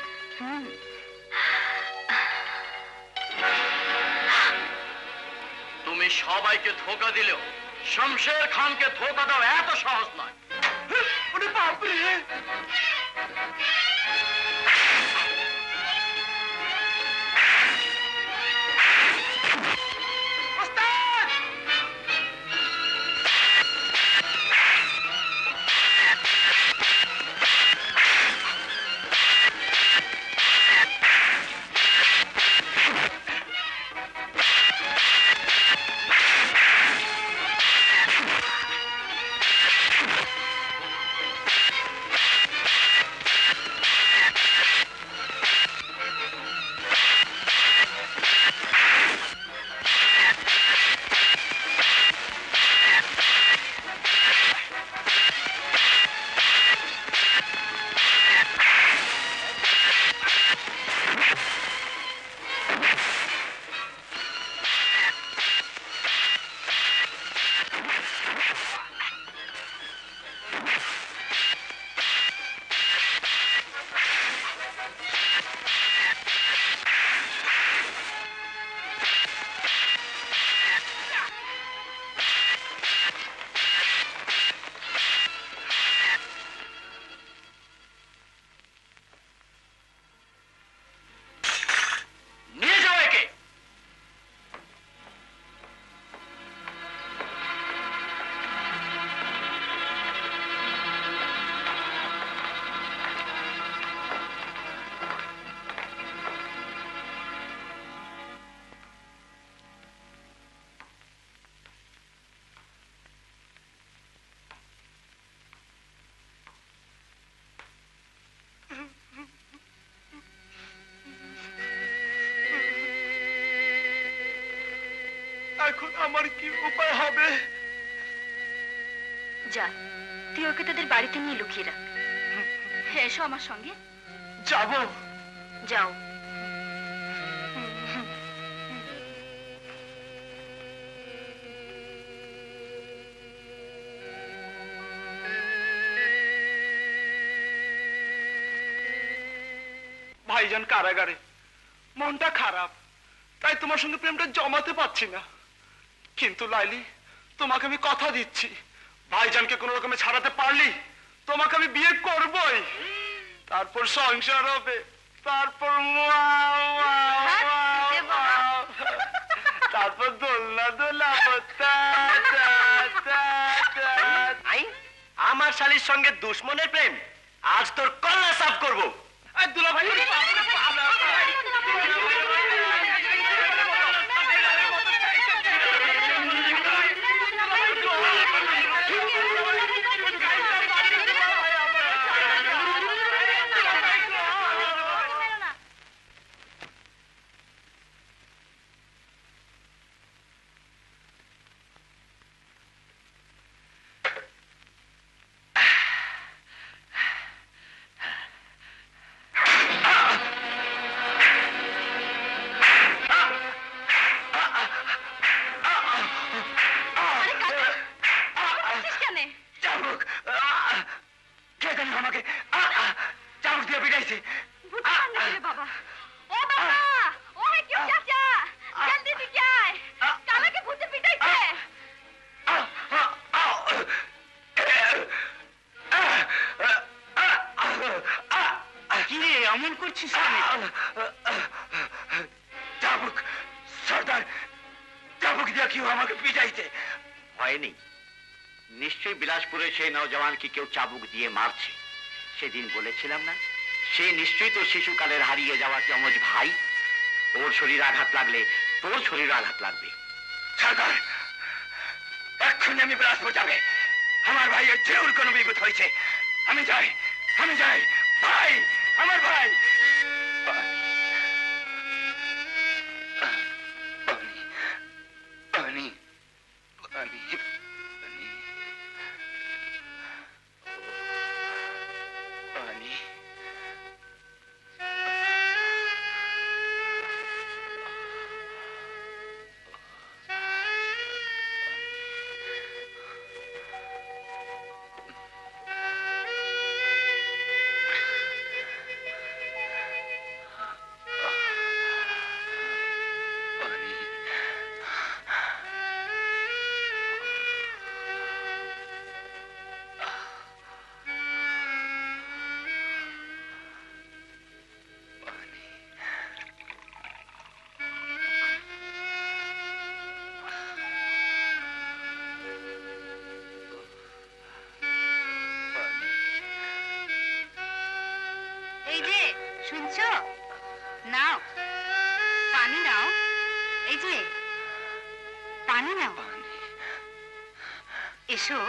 তুমি সবাইকে ধোকা দিলেও শমশের খানকে ধোকা দাও এত সহজ নয়। ওস্তাদ! এখন আমার কি উপায় হবে? যা, তুই ওকে তাদের বাড়িতে নিয়ে লুকিয়ে রাখ। হ্যাঁ, এসো আমার সঙ্গে। যাব? যাও। ভাইজান কারাগারে, মনটা খারাপ, তাই তোমার সঙ্গে প্রেমটা জমাতে পারছি না। কিন্তু লাইলি, তোমাকে আমি কথা দিচ্ছি, ভাইজানকে কোনো রকমে ছাড়াতে পারলি তোমাকে আমি বিয়ে করবই। তারপর সংসার হবে, তারপর তারপর দোলনা দোলাবো। আমার শালির সঙ্গে দুশ্মনের প্রেম, আজ তোর কল্লা সাফ করবো। দুলা ভাই, আমাকে চাবুক দিয়ে পিটাইছে। বাবা, ও বাবা, ও है क्यों चाचा? जल्दी से क्या है? काला के भूत पिटाइছে। কি রে এমন করছিস? চাবুক, সর্দার, চাবুক দিয়ে কেউ আমাকে পিটাইছে। হয়নি, নিশ্চয়ই বিলাসপুরে সেই নওজওয়ানকে কেউ চাবুক দিয়ে মারছে। সেদিন বলেছিলাম না, সে নিশ্চয়ই তোর শিশুকালের হারিয়ে যাওয়া যমজ ভাই। ওর শরীর আঘাত লাগলে তোর শরীর আঘাত লাগবে। সর্দার, এক্ষুনি আমি বিলাসপুর যাবে। আমার ভাইয়ের জরুর কোনো বিপদ হয়েছে। আমি যাই, আমি যাই। ভাই, আমার ভাই। পানি, পানি, পানি, পানি। এই যে শুনছো, নাও পানি নাও। এই যে পানি নাও, এসো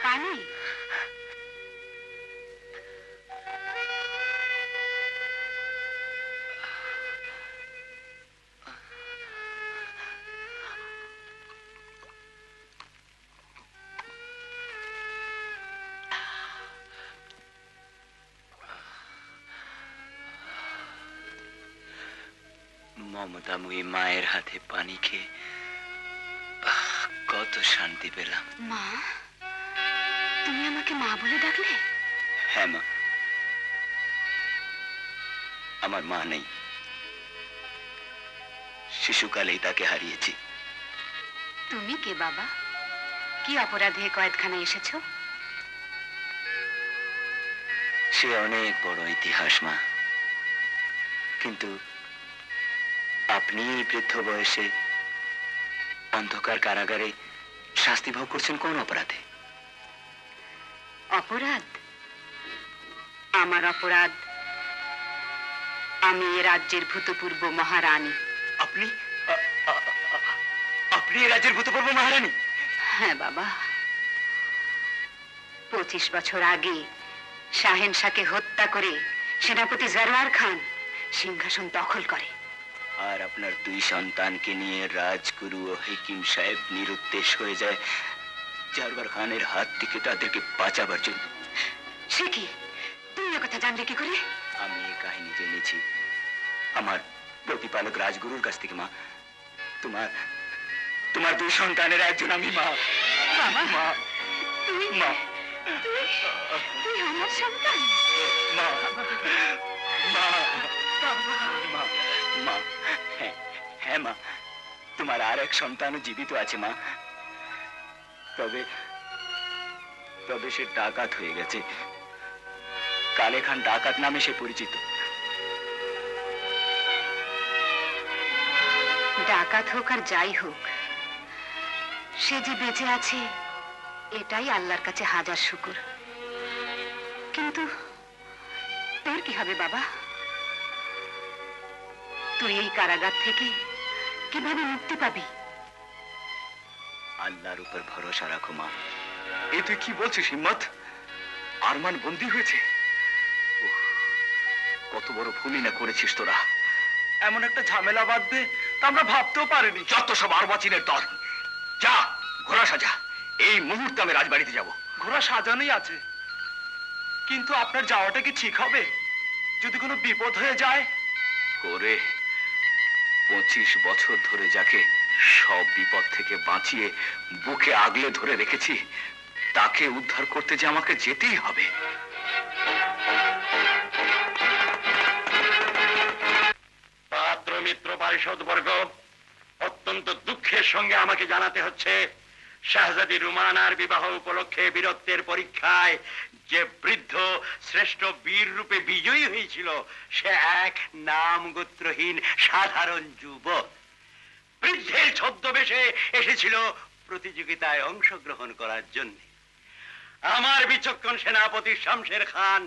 পানি। মমতাময়ী মায়ের হাতে পানি খেয়ে কত শান্তি পেলাম। মা, তুমি আমাকে মা বলে ডাকলে? হ্যাঁ মা, আমার মা নেই, শিশুকালেই তাকে হারিয়েছি। তুমি কে বাবা? কি অপরাধে কয়েদখানায় এসেছো? সে অনেক বড় ইতিহাস মা, কিন্তু আপনি এই বৃদ্ধ বয়সে অন্ধকার কারাগারে শাস্তি ভোগ করছেন কোন অপরাধে? অপরাধ? আমার অপরাধ, আমি এ রাজ্যের ভূতপূর্ব মহারানী। আপনি আপনি এই রাজ্যের ভূতপূর্ব মহারানী? হ্যাঁ বাবা, 25 বছর আগে শাহেনশাহকে হত্যা করে সেনাপতি জরওয়ার খান সিংহাসন দখল করে। আর আপনার দুই সন্তানকে নিয়ে রাজগুরু ও হেকিম সাহেব নিরুদ্দেশ হয়ে যায় জারবার খানের হাত থেকে তাদেরকে বাঁচাবার জন্য। সে কি, তুমি কথা জানলে কি করে? আমি এই কাহিনী জেনেছি আমার প্রতিপালক রাজগুরুর কাছ থেকে। মা, তোমার তোমার দুই সন্তানের একজন আমি। মা, বাবা, মা, তুই মা, তুই আমার সন্তান? মা, মা, বাবা, মা, মা, হ্যাঁ, হ্যাঁ মা, তোমার আর এক সন্তানও জীবিত আছে মা। তবে তবে সে ডাকাত হয়ে গেছে। কালে খান ডাকাত নামে সে পরিচিত। ডাকাত হোক আর যাই হোক, সে যে বেঁচে আছে এটাই আল্লাহর কাছে হাজার শুকর। কিন্তু তোর কি হবে বাবা? তুই এই কারাগার থেকে কিভাবে মুক্তি পাবি? আল্লাহর উপর ভরসা রাখো মা। এ তুই কি বলছিস হিম্মত? আরমান বন্দী হয়েছে? উফ, কত বড় ভুলই না করেছিস তোরা। এমন একটা ঝামেলা বাঁধবে তা আমরা ভাবতেও পারিনি। যত সব আরবাচিনের দল, যা ঘোড়া সাজা, এই মুহূর্তে আমি রাজবাড়িতে যাব। ঘোড়া সাজানোই আছে, কিন্তু আপনার যাওয়াটা কি ঠিক হবে? যদি কোনো বিপদ হয়ে যায়? করে 25 বছর ধরে যাকে সব বিপদ থেকে বাঁচিয়ে বুকে আগলে ধরে রেখেছি, তাকে উদ্ধার করতে যে আমাকে যেতেই হবে। পাত্র মিত্র পারিষদ বর্গ, অত্যন্ত দুঃখের সঙ্গে আমাকে জানাতে হচ্ছে, শাহজাদি রুমানার বিবাহ উপলক্ষে বীরত্বের পরীক্ষায় যে বৃদ্ধ শ্রেষ্ঠ বীর রূপে বিজয়ী হয়েছিল, সে এক নাম গোত্রহীন সাধারণ যুবক। বৃদ্ধের ছদ্মবেশে এসেছিল প্রতিযোগিতায় অংশগ্রহণ করার জন্য। আমার বিচক্ষণ সেনাপতি শমশের খান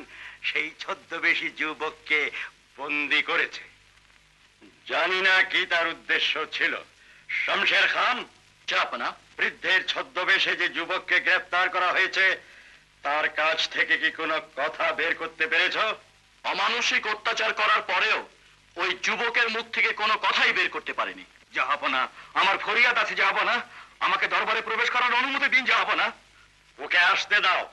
সেই ছদ্মবেশী যুবককে বন্দী করেছে। জানি না কি তার উদ্দেশ্য ছিল। শমশের খান, চাপনা, বৃদ্ধের ছদ্মবেশে যে যুবককে গ্রেফতার করা হয়েছে তার কাছ থেকে কি কোনো কথা বের করতে পেরেছ? অমানসিক অত্যাচার করার পরেও ওই যুবকের মুখ থেকে কোনো কথাই বের করতে পারেনি। জাহাপনা, আমার ফরিয়াদ আছে জাহাপনা, আমাকে দরবারে প্রবেশ করার অনুমতি দিন জাহাপনা। ওকে আসতে দাও।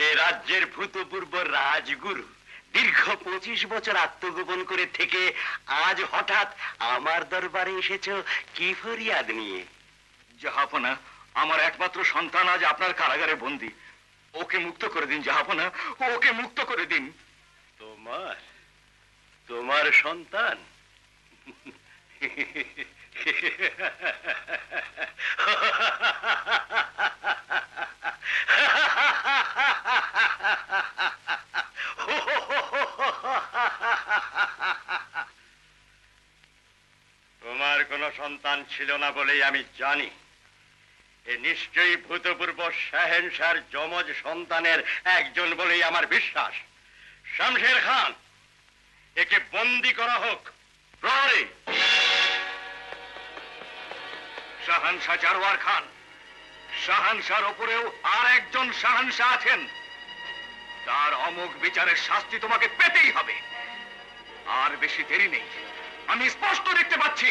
এ রাজ্যের ভূতপূর্ব রাজগুরু দীর্ঘ 25 বছর আত্মগোপন করে থেকে আজ হঠাৎ আমার দরবারে এসেছো কি ফরিয়াদ নিয়ে? জাহাপনা, আমার একমাত্র সন্তান আজ আপনার কারাগারে বন্দী। ওকে মুক্ত করে দিন জাহাপনা, ওকে মুক্ত করে দিন। তোমার সন্তান? তোমার কোনো সন্তান ছিল না বলেই আমি জানি। এ নিশ্চয়ই ভূতপূর্ব শাহেনশার যমজ সন্তানের একজন বলেই আমার বিশ্বাস। শমশের খান, একে বন্দী করা হোক। প্রহরী! শাহানশাহ জারওয়ার খান, শাহানশাহর ওপরেও আর একজন শাহানশাহ আছেন। তার অমোঘ বিচারের শাস্তি তোমাকে পেতেই হবে। আর বেশি দেরি নেই, আমি স্পষ্ট দেখতে পাচ্ছি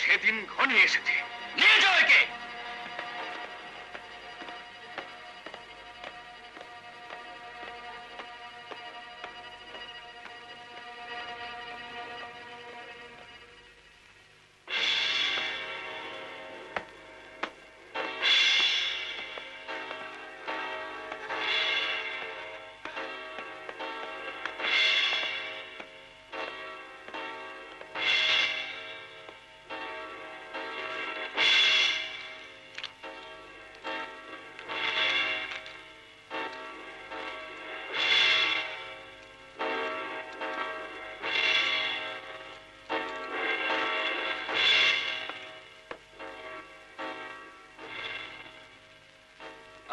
সেদিন ঘনিয়ে এসেছে। নিয়ে যাও একে।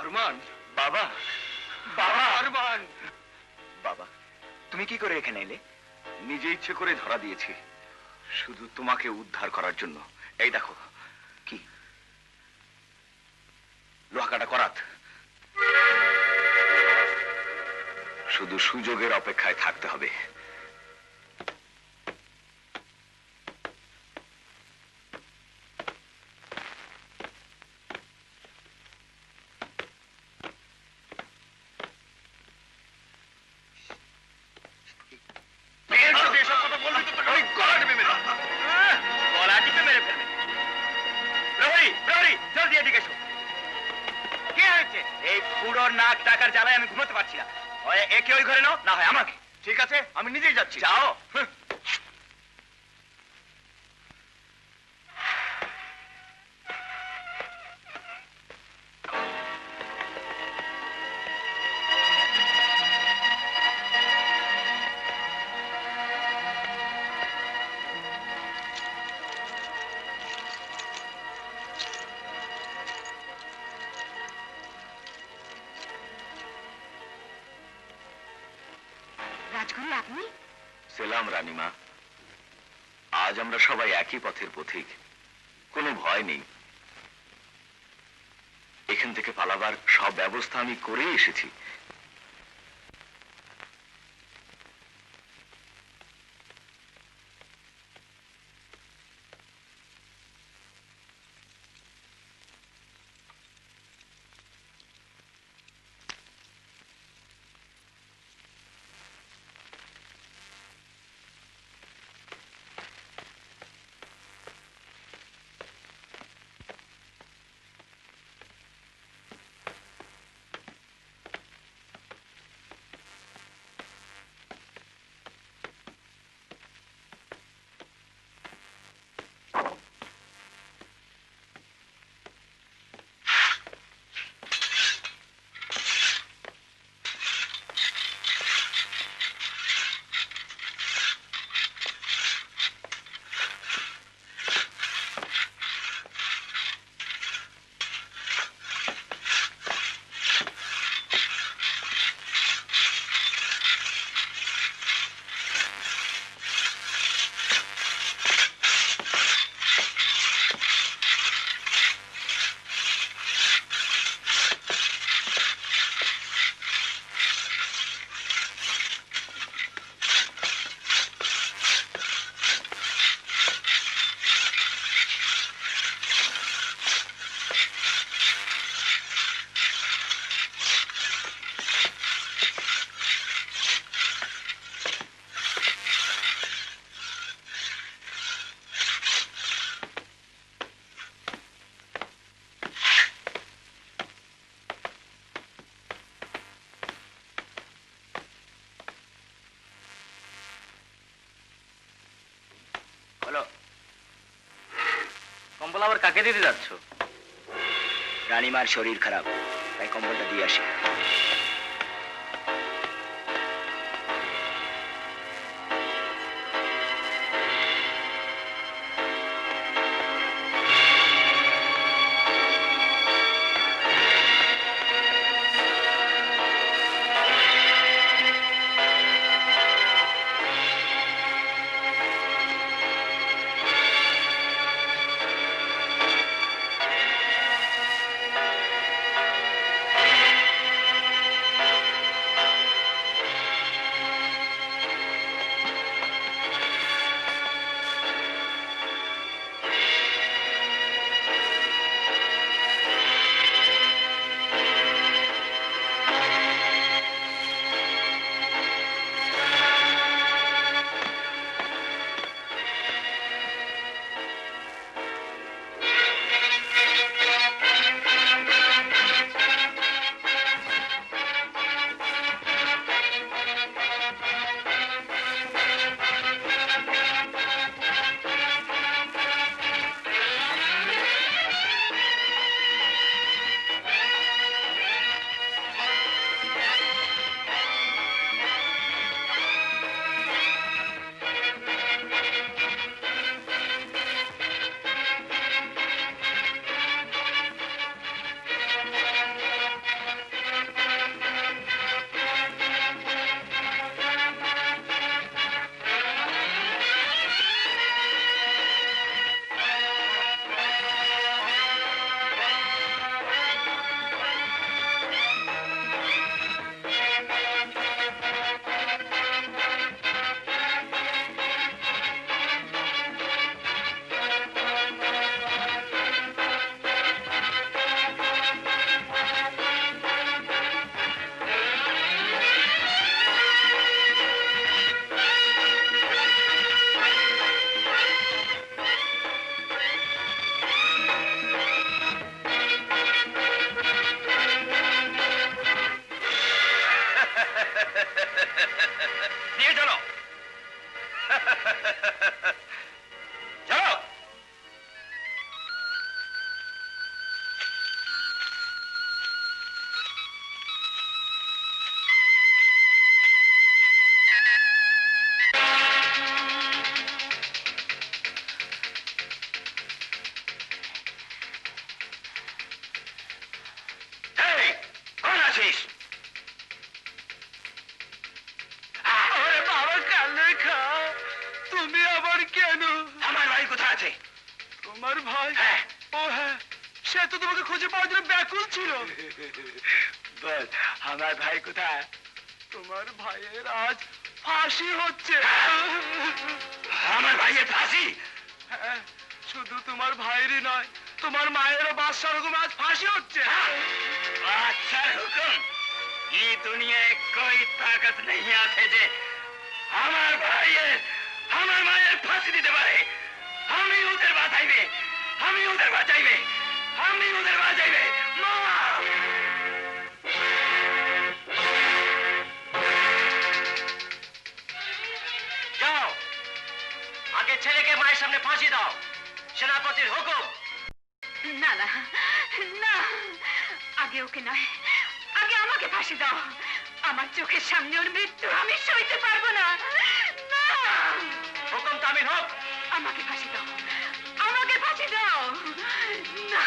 আরমান, বাবা, বাবা, আরমান। বাবা, তুমি কি করে এখানে এলে? নিজে ইচ্ছে করে ধরা দিয়েছি, শুধু তোমাকে উদ্ধার করার জন্য। এই দেখো। কি টাকাটা করাত। শুধু সুযোগের অপেক্ষায় থাকতে হবে। গলা টিপে মেরে ফেলবে। প্রহরী, প্রহরী, জলদি এদিকে এসো। কি হয়েছে? এই পুরোর নাক ডাকার জ্বালায় আমি ঘুমোতে পারছি না। হয় একে ওই ঘরে নাও, না হয় আমাকে। ঠিক আছে, আমি নিজেই যাচ্ছি। যাও। রাজগুরু, আপনি? সেলাম রানীমা। আজ আমরা সবাই একই পথের পথিক, কোনো ভয় নেই। এখান থেকে পালাবার সব ব্যবস্থা আমি করেই এসেছি। কম্বল আবার কাকে দিতে যাচ্ছ? রানীমার শরীর খারাপ, তাই কম্বলটা দিয়ে আসি। ভাই? হ্যাঁ। ও হ্যাঁ, সে তো তোমাকে খুঁজে পাওয়ার জন্য ব্যাকুল ছিল। বল আমার ভাই কোথায়? তোমার ভাইয়ের আজ ফাঁসি হচ্ছে। আমার ভাইয়ের ফাঁসি? হ্যাঁ, শুধু তোমার ভাইয়েরই নয়, তোমার মায়েরও বাদশার হুকুম আজ ফাঁসি হচ্ছে। বাদশার হুকুম? ये दुनिया में कोई ताकत नहीं आते जे আমার ভাইয়ের আমার মায়ের ফাঁসি দিতে পারে। আমি ওদের বাঁচাইবে, আমি ওদের বাঁচাইবে, আমি ওদের বাঁচাইবে। মা! যাও, আগে ছেলেকে মায়ের সামনে ফাঁসি দাও। সেনাপতির হুকুম। না না না, আগে ওকে নয়, আগে আমাকে ফাঁসি দাও। আমার চোখের সামনে ওর মৃত্যু আমি সইতে পারবো না। না, হুকুম তামিল হোক। আমাকে ফাঁসি দাও, আমাকে ফাঁসি দাও। না,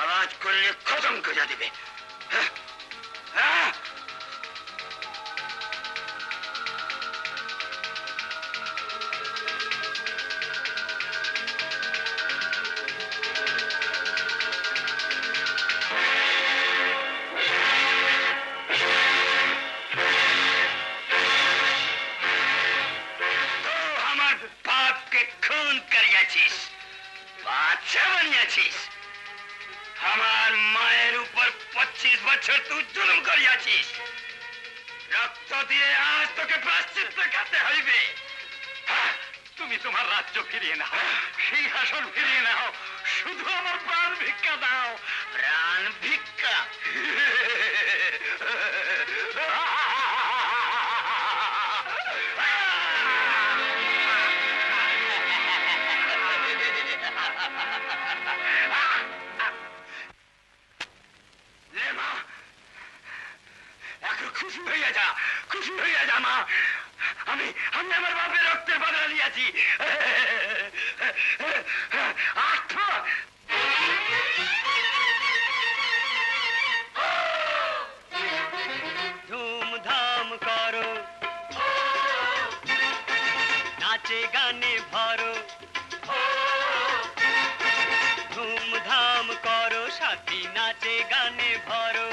আওয়াজ করলে খতম করে দিবে। আমার বাপকে খুন করিয়াছিস, বাচ্চা বানিয়েছিস, আমার মায়ের উপর 25 বছর তুই জুলুম করিয়াছিস। রক্ত দিয়ে আজ তোকে প্রায়শ্চিত্ত করতে হইবে। তুমি তোমার রাজ্য ফিরিয়ে নাও, সিংহাসন ফিরিয়ে নাও, শুধু আমার প্রাণ ভিক্ষা দাও। প্রাণ ভিক্ষা? লে মা, এখন খুশি হইয়া যা, খুশি হইয়া যা মা। আমি আমি আমার বাপের রক্তের বদলা নিয়েছি। ধুমধাম করো, নাচে গানে ভরো, ধুমধাম করো সাথী, নাচে গানে ভরো।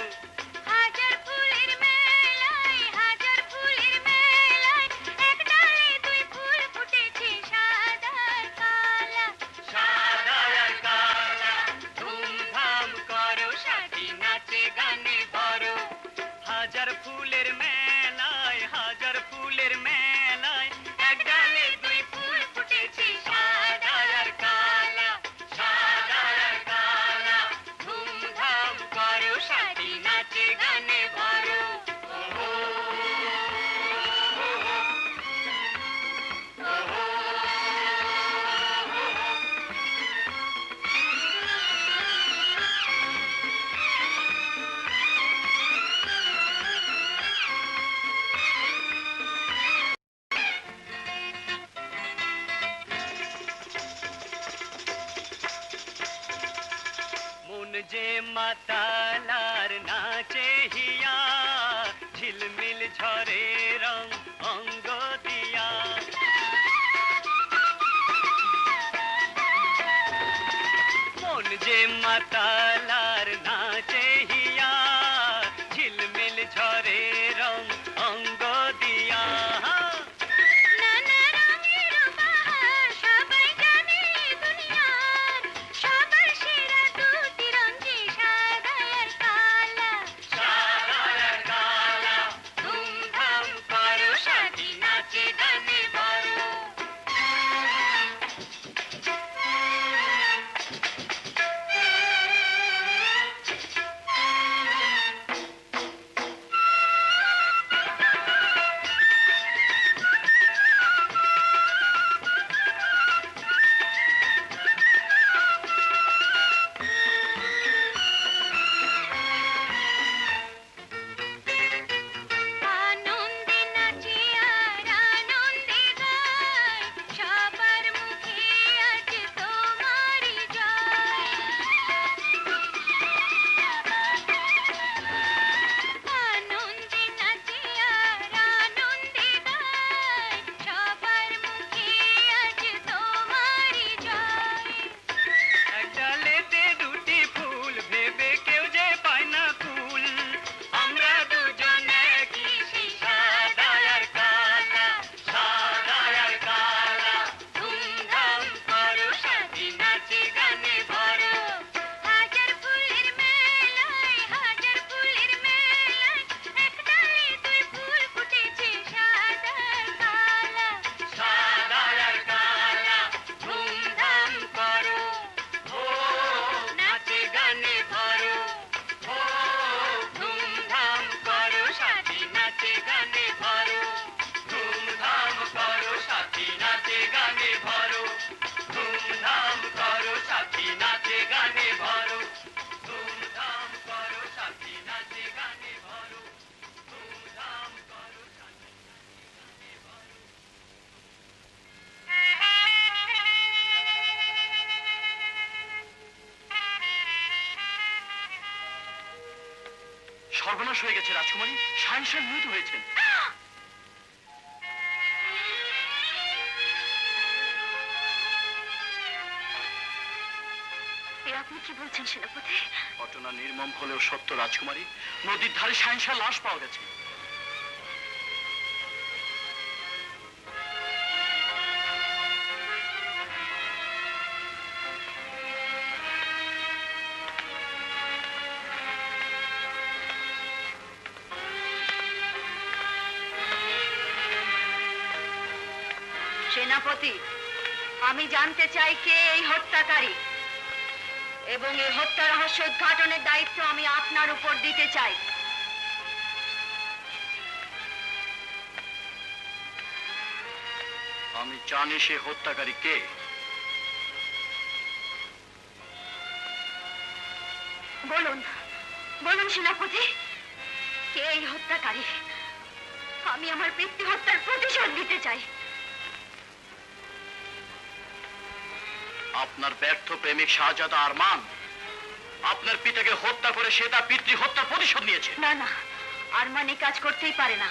হাজার ফুলের মেলায়, হাজার ফুলের মেলায়, এক ডালে দুই ফুল ফুটেছে সাদা আর কালা। সাদা আর কালা, ধুমধাম করো সাথী, নাচে গানে ভরো। হাজার ফুলের মেলায়, হাজার ফুলের মেলায়, এক ডালে দুই ফুল ফুটেছে সাদা আর কালা, সাদা আর কালা, ধুমধাম করো সাথী। মাতালার নাচে হিয়া ঝিলমিল ঝরে রং অঙ্গ দিয়া মন যে মাতালার নাচে হিয়া ঝিলমিল ঝরে রং অঙ্গ দিয়া নানা রঙের বাহার সবাই জানে দুনিয়ার সবার সেরা দুটি রং যে সাদা আর কালা সাদা আর কালা ধুমধাম করো সাথী নাচে গানে ভরো আনন্দে নাচে আর আনন্দে গায় সবার মুখে আজ তোমারই জয় আনন্দে নাচে আর আনন্দে গায় সবার মুখে আজ তোমারই জয় এক ডালেতে দুটি ফুল ভেবে কেউ যে পায় না কুল আমরা দুজন একই সেই সাদা আর কালা সাদা আর কালা ধুমধাম করো সাথী নাচে গানে ভরো হাজার ফুলের মেলায় এক ডালে দুই ফুল ফুটেছে সাদা আর কালা সাদা আর কালা ধুমধাম করো ও নাচে গানে ভরো ও ধুমধাম করো সাথী নাচে গানে ভরো ধুমধাম করো সাথী নাচে গানে ভরো ধুমধাম করো সাথী নাচে গানে ভরো ধুমধাম করো সাথী নাচে গানে ভরো ধুমধাম করো সাথী সর্বনাশ হয়ে গেছে রাজকুমারী, সায়েন্সের মৃত্যু হয়েছেন। এ আপনি কি বলছেন সেনাপতি? ঘটনা নির্মম হলেও সত্য রাজকুমারী, নদীর ধারে সায়েন্সের লাশ পাওয়া গেছে। সেনাপতি, আমি জানতে চাই কে এই হত্যাকারী এবং এই হত্যা রহস্য উদ্ঘাটনের দায়িত্ব আমি আপনার উপর দিতে চাই। আমি জানি সে হত্যাকারী কে। বলুন বলুন সেনাপতি, কে এই হত্যাকারী? আমি আমার পিতৃ হত্যার প্রতিশোধ দিতে চাই। আপনার ব্যর্থ প্রেমিক শাহজাদা আরমান আপনার পিতাকে হত্যা করে সে তার পিতৃ হত্যার প্রতিশোধ নিয়েছে। না না, আরমান এই কাজ করতেই পারে না।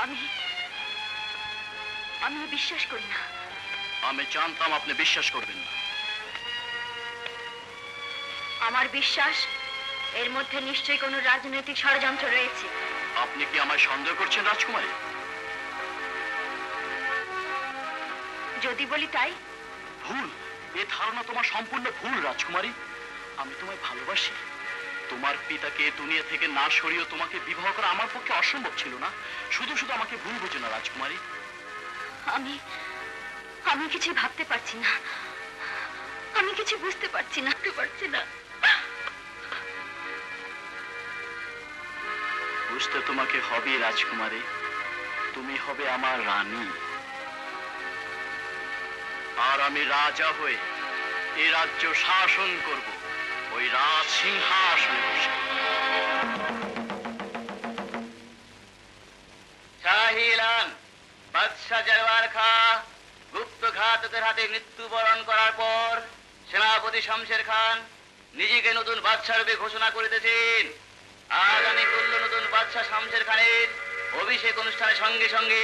আমি আমি বিশ্বাস করি না। আমি জানতাম আপনি বিশ্বাস করবেন না। আমার বিশ্বাস এর মধ্যে নিশ্চয়ই কোনো রাজনৈতিক ষড়যন্ত্র রয়েছে। আপনি কি আমায় সন্দেহ করছেন রাজকুমারী? যদি বলি তাই? ভুল, এ ধারণা তোমার সম্পূর্ণ ভুল রাজকুমারী। আমি তোমায় ভালোবাসি। তোমার পিতাকে দুনিয়া থেকে না সরিয়ে তোমাকে বিবাহ করা আমার পক্ষে অসম্ভব ছিল না। শুধু শুধু আমাকে ভুল বুঝো না রাজকুমারী। আমি আমি কিছু ভাবতে পারছি না, আমি কিছু বুঝতে পারছি না। বুঝতে তোমাকে হবে রাজকুমারী, তুমি হবে আমার রানী, আর আমি রাজা হয়ে এই রাজ্য শাসন করব ওই রাজ সিংহাসনে বসে। শাহিলান বাদশাহ জারওয়ার খা গুপ্ত ঘাতকের হাতে মৃত্যুবরণ করার পর সেনাপতি শমশের খান নিজেকে নতুন বাদশাহ রূপে ঘোষণা করিতেছেন। আজ আমি করল নতুন বাদশাহ শামশের খানের অভিষেক অনুষ্ঠানের সঙ্গে সঙ্গে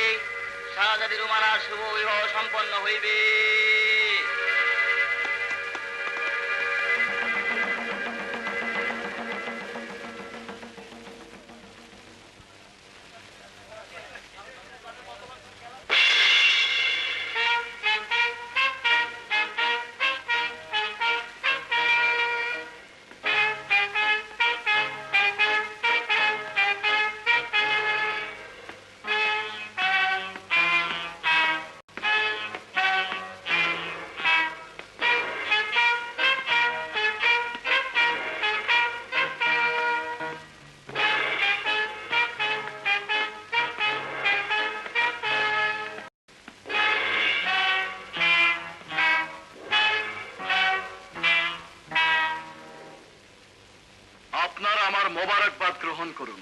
শাহজাদি রুমানার শুভ বিবাহ সম্পন্ন হইবে। আপনারা আমার মোবারকবাদ গ্রহণ করুন।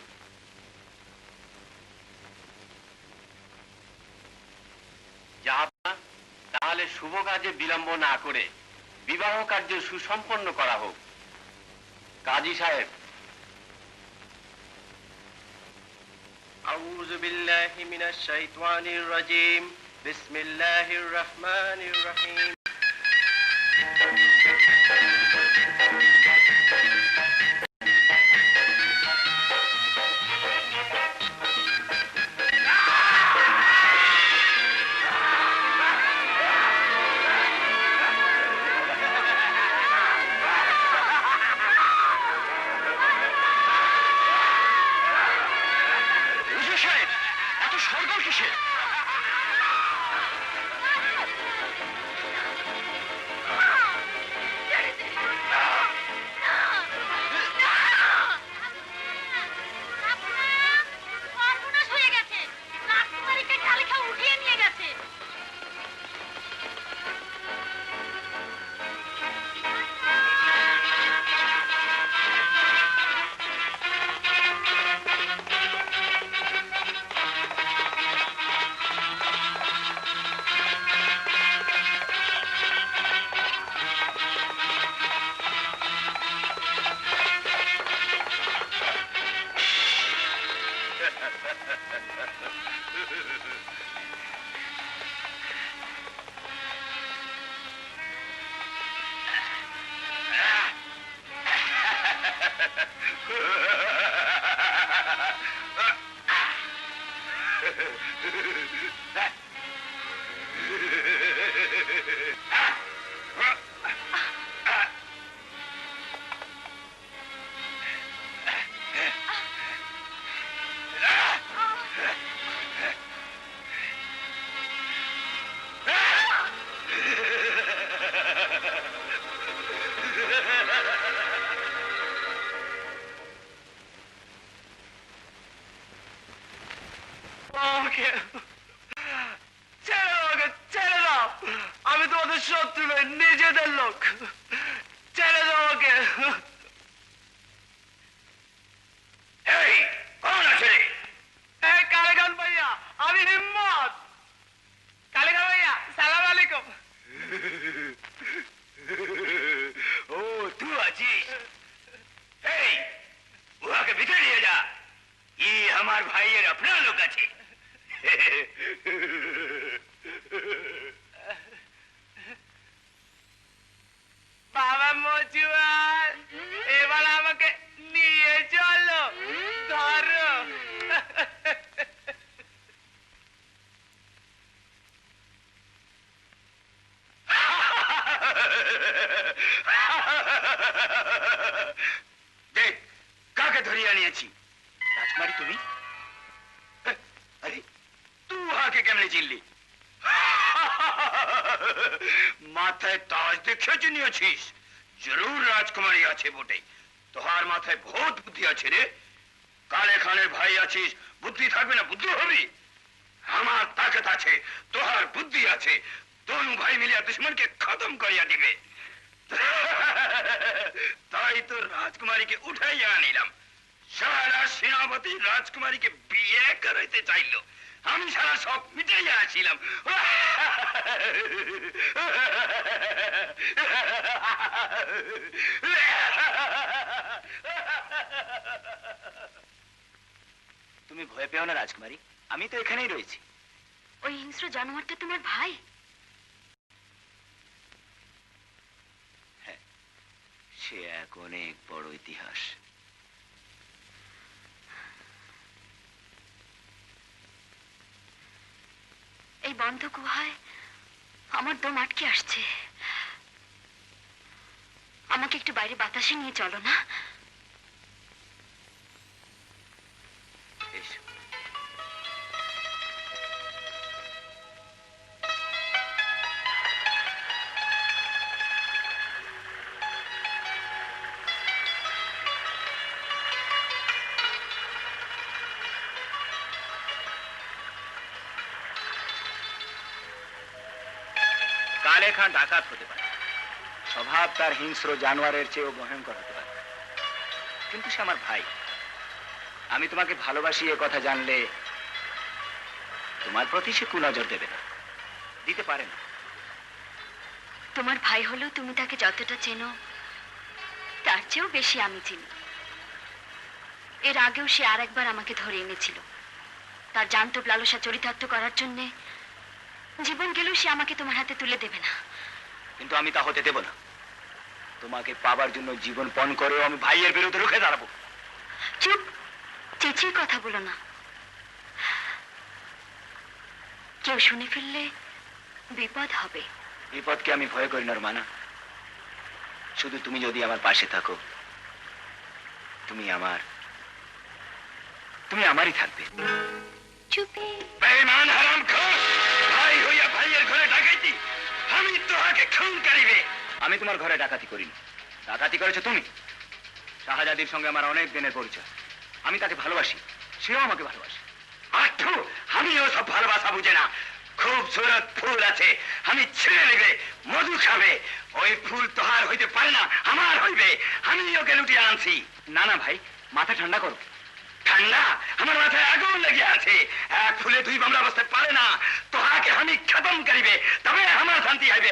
জাহাপনা, তাহলে শুভ কাজে বিলম্ব না করে বিবাহ কার্য সুসম্পন্ন করা হোক। কাজী সাহেব। أعوذ بالله من الشيطان الرجيم بسم الله الرحمن الرحيم এত সরগোল কিসের? আমি তোমাদের শত্রু নই, নিজেদের লোক। ছেড়ে দাও আমাকে। এই কোন আছে? এই কালেখান ভাইয়া, আমি হিম্মত। কালেখান ভাইয়া, সালাম আলাইকুম। ও তুই আছিস? এই উহাকে ভিতরে নিয়ে যা। ই আমার ভাইয়ের আপনার লোক আছে। বাবা মজুয়ার, এবার আমাকে নিয়ে চলো, ধরো। দেখ কাকে ধরিয়ে নিয়েছি। রাজকুমারী তুমি? আরে তুই উহাকে কেমনে চিনলি? মাথায় তাজ দেখে চিনিয়েছিস? জরুর রাজকুমারী আছে বটে। তোহার মাথায় বহুত বুদ্ধি আছে রে। কালে খানের ভাই আছিস, বুদ্ধি থাকবে না? বুদ্ধি হবি। আমার তাকত আছে, তোহার বুদ্ধি আছে। দোনো ভাই মিলিয়া দুশ্মনকে খতম করিয়া দিবে। তাই তো রাজকুমারীকে উঠাইয়া আনিলাম। সারা সেনাপতি রাজকুমারীকে বিয়ে করাইতে চাইল। আমি সারা সব মিটাইয়া আসিলাম। তুমি ভয় পেও না রাজকুমারী, আমি তো এখানেই রয়েছি। ওই হিংস্র জানোয়ারটা তোমার ভাই? সে এক অনেক বড় ইতিহাস। এই বন্ধ গুহায় আমার দম আটকে আসছে। আমাকে একটু বাইরে বাতাসে নিয়ে চলো না? এসো। কালে খান ডাকাত হতে পারে, স্বভাব তার হিংস্র জানোয়ারের চেয়েও ভয়ঙ্কর হতে পারে, কিন্তু সে আমার ভাই। আমি তোমাকে ভালোবাসি এ কথা জানলে তোমার প্রতি সে কুনজর দেবে না, দিতে পারে না। তোমার ভাই হলেও তুমি তাকে যতটা চেনো তার চেয়েও বেশি আমি চিনি। এর আগেও সে আর একবার আমাকে ধরে এনেছিল। তার জান্তব লালসা চরিতার্থ করার জন্যে জীবন গেলেও সে আমাকে তোমার হাতে তুলে দেবে না। কিন্তু আমি তা হতে দেব না। তোমাকে পাবার জন্য জীবন পণ করেও আমি ভাইয়ের বিরুদ্ধে রুখে দাঁড়াবো। চুপ, চেঁচিয়ে কথা বলো না। কেউ শুনে ফেললে বিপদ হবে। বিপদকে আমি ভয় করি না রুমানা। শুধু তুমি যদি আমার পাশে থাকো, তুমি আমারই থাকবে। চুপে বেঈমান হারামখোর, ভাই হইয়া ভাইয়ের ঘরে ডাকাইতি, আমি তোহাকে খুন করিবে। আমি তোমার ঘরে ডাকাতি করিনি, ডাকাতি করেছো তুমি। শাহজাদির সঙ্গে আমার অনেক দিনের পরিচয়, আমি তাকে ভালোবাসি, সেও আমাকে ভালোবাসে। আঠু, আমিও সব ভালোবাসা বুঝে না। খুব সুরত ফুল আছে, আমি ছিঁড়ে নেবে, মধু খাবে। ওই ফুল তোহার হইতে পারে না, আমার হইবে। আমি ওকে লুটিয়ে আনছি। না না ভাই, মাথা ঠান্ডা করো। ঠান্ডা? আমার মাথায় আগুন লেগে আছে। এক ফুলে দুই বামলা বসতে পারে না। তোহাকে আমি খতম করিবে, তবে আমার শান্তি হইবে।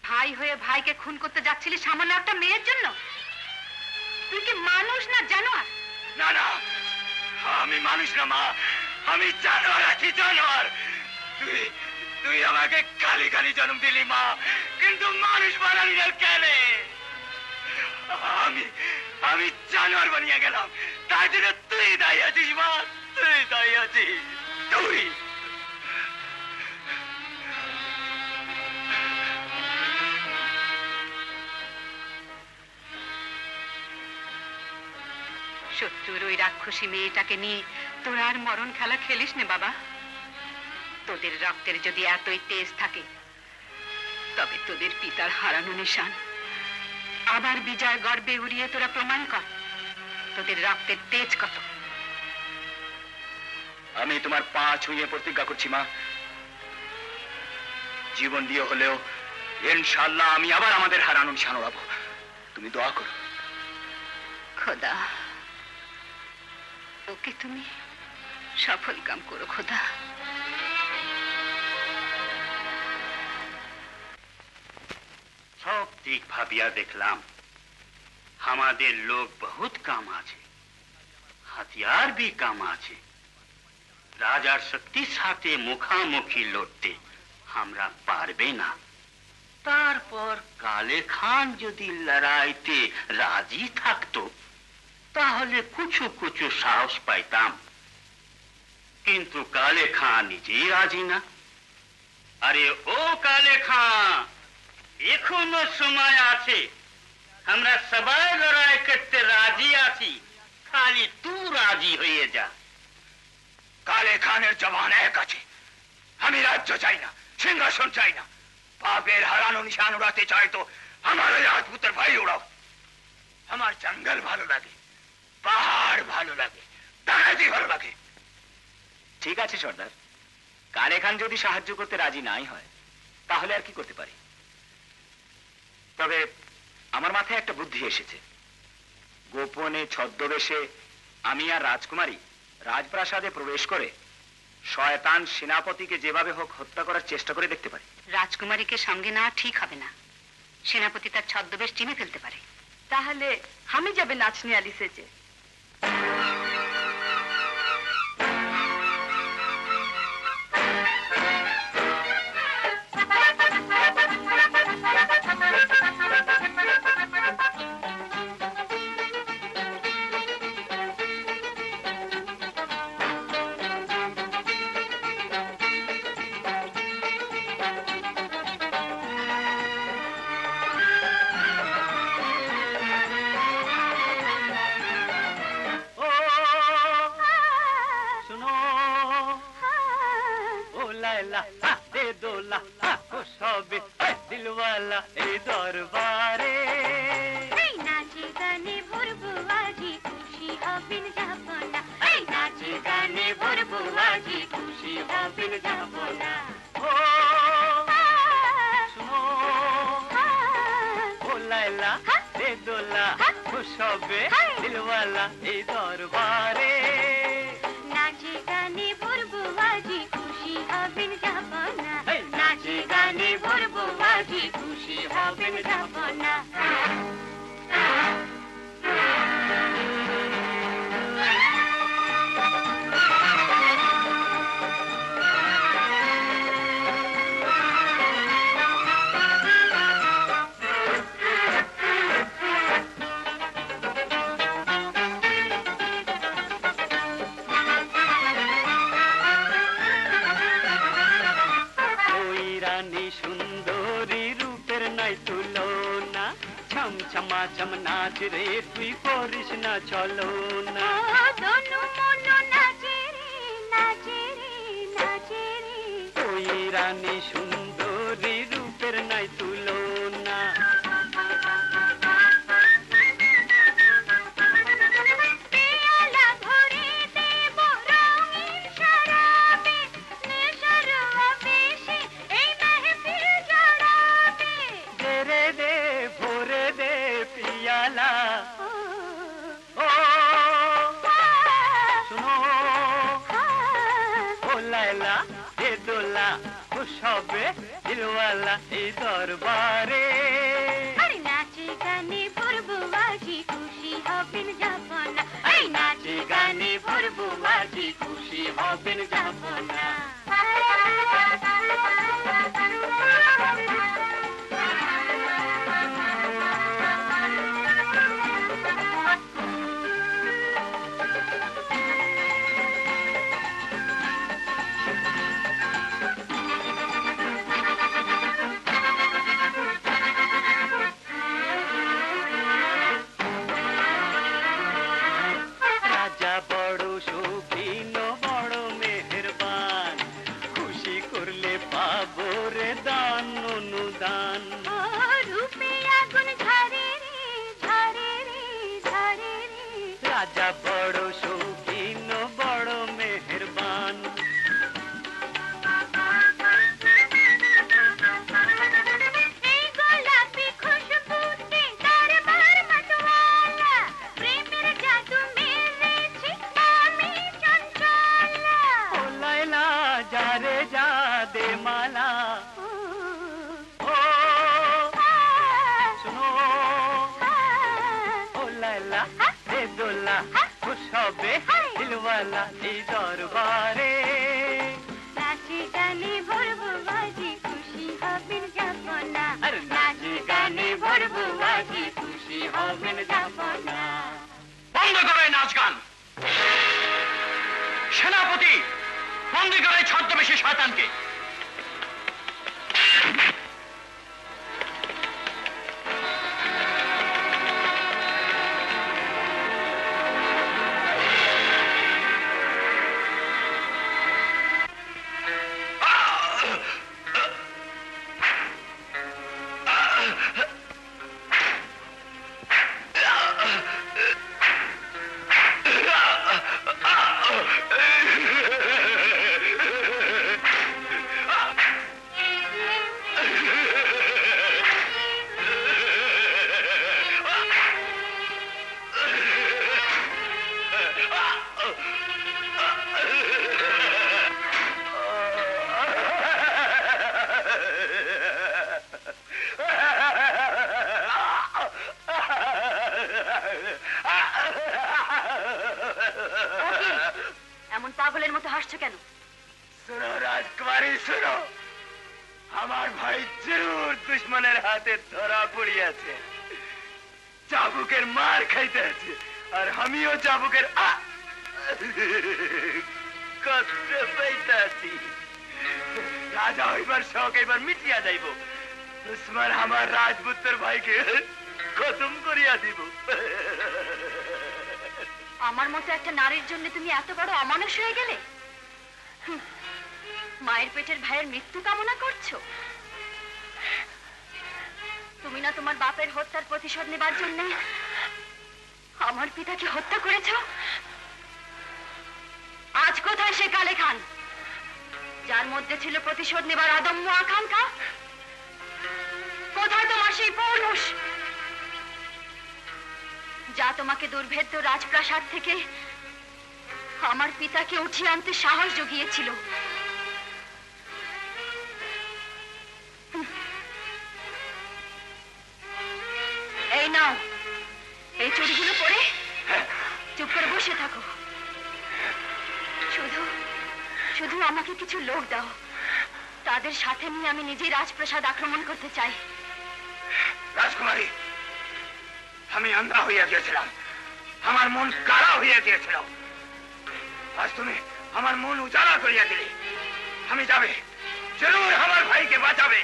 ভাই হয়ে ভাইকে খুন করতে যাচ্ছিলি সামান্য একটা মেয়ের জন্য? তুই কি মানুষ না জানোয়ার? না না, আমি মানুষ না মা, আমি জানোয়ার আছি, জানোয়ার। তুই আমাকে খালি খালি জন্ম দিলি মা, কিন্তু মানুষ বানালি না কেন? আমি জানোয়ার বানিয়ে গেলাম, তার জন্য তুই দায়ী আছিস মা, তুই দায়ী আছিস, তুই। শত্রুর ওই রাক্ষসী মেয়েটাকে নিয়ে তোরা আর মরণ খেলা খেলিস নে বাবা। তোদের রক্তের যদি এতই তেজ থাকে, তবে তোদের পিতার হারানো নিশান আবার বিজয় গর্বে উড়িয়ে তোরা প্রমাণ কর তোদের রক্তের তেজ কত। আমি তোমার পা ছুঁয়ে প্রতিজ্ঞা করছি মা, জীবন দিয়ে হলেও ইনশাআল্লাহ আমি আবার আমাদের হারানো নিশান ওড়াবো। তুমি দোয়া করো। খোদা, ওকে তুমি সফল কাম করো খোদা। সব দিক ভাবিয়া দেখলাম আমাদের লোক বহুত কাম আছে, হাতিয়ার भी কাম আছে। রাজার শক্তির সাথে মুখামুখি লড়তে আমরা পারবে না। তারপর কালে খান যদি লড়াইতে রাজি থাকতো তাহলে কিছু কিছু সাহস পাইতাম, কিন্তু কালে খান নিজেই রাজি না। আরে ও কালে খান, এখনো সময় আছে, আমরা সবাই লড়াই করতে রাজি আছি, খালি তুই রাজি হয়ে যা। কালে খানের জবান এক আছে, আমি রাজ্য চাই না, সিংহাসন চাই না। পাপের হারানো নিশান উড়াতে চাই তো আমার ওই রাজপুতের ভাই উড়াও। আমার জঙ্গল ভালো লাগে, পাহাড় ভালো লাগে, ডাকাতি ভালো লাগে। ঠিক আছে সর্দার, কালে খান যদি সাহায্য করতে রাজি নাই হয় তাহলে আর কি করতে পারি। তবে আমার মাথায় একটা বুদ্ধি এসেছে। গোপনে ছদ্মবেশে আমি আর রাজকুমারী রাজপ্রাসাদে প্রবেশ করে শয়তান সেনাপতিকে যেভাবে হোক হত্যা করার চেষ্টা করে দেখতে পারি। রাজকুমারীকে সঙ্গে নেওয়া ঠিক হবে না, সেনাপতি তার ছদ্মবেশ চিনে ফেলতে পারে। তাহলে আমি যাবে নাচনি আলি সেজে। सुनो ओ लैला दे दो ला ओ सब दिलवाला ए दरबारे এই নাচে গানে ভরবো আজি খুশি হবেন যাবনা, এই নাচে গানে ভরবো আজি খুশি হবেন যাবনা। ओ सुनो ओ लैला दे दो ला ओ सब दिलवाला ए दरबारे নাচে গানে ভরবো আজি খুশি হবেন যাবনা, এই নাচে গানে ভরবো আজি খুশি হবেন যাবনা। ওই রানী সুন্দরী রূপের নাই তুলনা, ছম ছমা ছম নাচ রে তুই করিস না চলো না। দনু মনো নাচে রে নাচে রে নাচে রে, ওই রানী সুন্দরী রূপের নাই তুলনা, পেয়ালা ভরে দেব রঙিন শরাবে, নেশার আবেশে এই মেহফিল জড়াবে। দে রে দে ভরে দে পিয়ালা ও শুনো ও লাইলা এ দোলা ও সবে দিলওয়ালা এই দরবারে আরে নাচে গানে ভরবো আজি খুশি হবেন যাবনা, এই নাচে গানে ভরবো আজি খুশি হবেন যাবনা। রাজা বড় শৌখিন বড় মেহেরবান, খুশি করলে পাবো রে দান অনুদান। ও রূপে আগুন ঝরে রে ঝরে রে ঝরে রে, রাজা বড় শৌখিন বড় মেহেরবান, এই খুশ হবে দিলওয়ালা এই দরবারে। নাচে গানে ভরবো বাজি খুশি হবেন জাপানা, আরে নাচে গানে ভরবো বাজি খুশি হবেন জাপানা। বন্ধ করো এই নাচ গান। সেনাপতি, বন্দি করে ছদ্মবেশী শয়তানকে। এমন পাগলের মতো হাসছো কেন? सुनो राजकुमारी सुनो, আমার ভাই জরুর দুশ্মনের হাতে ধরা পড়িয়াছে, চাবুকের মার খাইতে আছে, আর আমিও চাবুকের কষ্ট পাইতাছি। রাজা হইবার শখ এবার মিটিয়া যাইব, দুশ্মন আমার রাজপুত্র ভাইকে খতম করিয়া দিব। আমার মতো একটা নারীর জন্য তুমি এত বড় অমানুষ হয়ে গেলে? হুঁ, মায়ের পেটের ভাইয়ের মৃত্যু কামনা করছো? তুমি না তোমার বাপের হত্যার প্রতিশোধ নেবার জন্য আমার পিতাকে হত্যা করেছো? আজ কোথায় সে কালে খান, যার মধ্যে ছিল প্রতিশোধ নেবার আদম্য আকাঙ্ক্ষা? কোথায় তোমার সেই পৌরুষ, যা তোমাকে দুর্ভেদ্য রাজপ্রাসাদ থেকে আমার পিতাকে উঠিয়ে আনতে সাহস জুগিয়েছিল? এই নাও, এই চুড়িগুলো পরে চুপ করে বসে থাকো। শুধু শুধু আমাকে কিছু লোক দাও, তাদের সাথে নিয়ে আমি নিজেই রাজপ্রাসাদ আক্রমণ করতে চাই। রাজকুমারী, আমি আন্ধা হইয়া গিয়েছিলাম, আমার মন কালা হইয়া গিয়েছিল, আজ তুমি আমার মন উজালা করিয়া দিলে। আমি যাবে, জরুর আমার ভাইকে বাঁচাবে।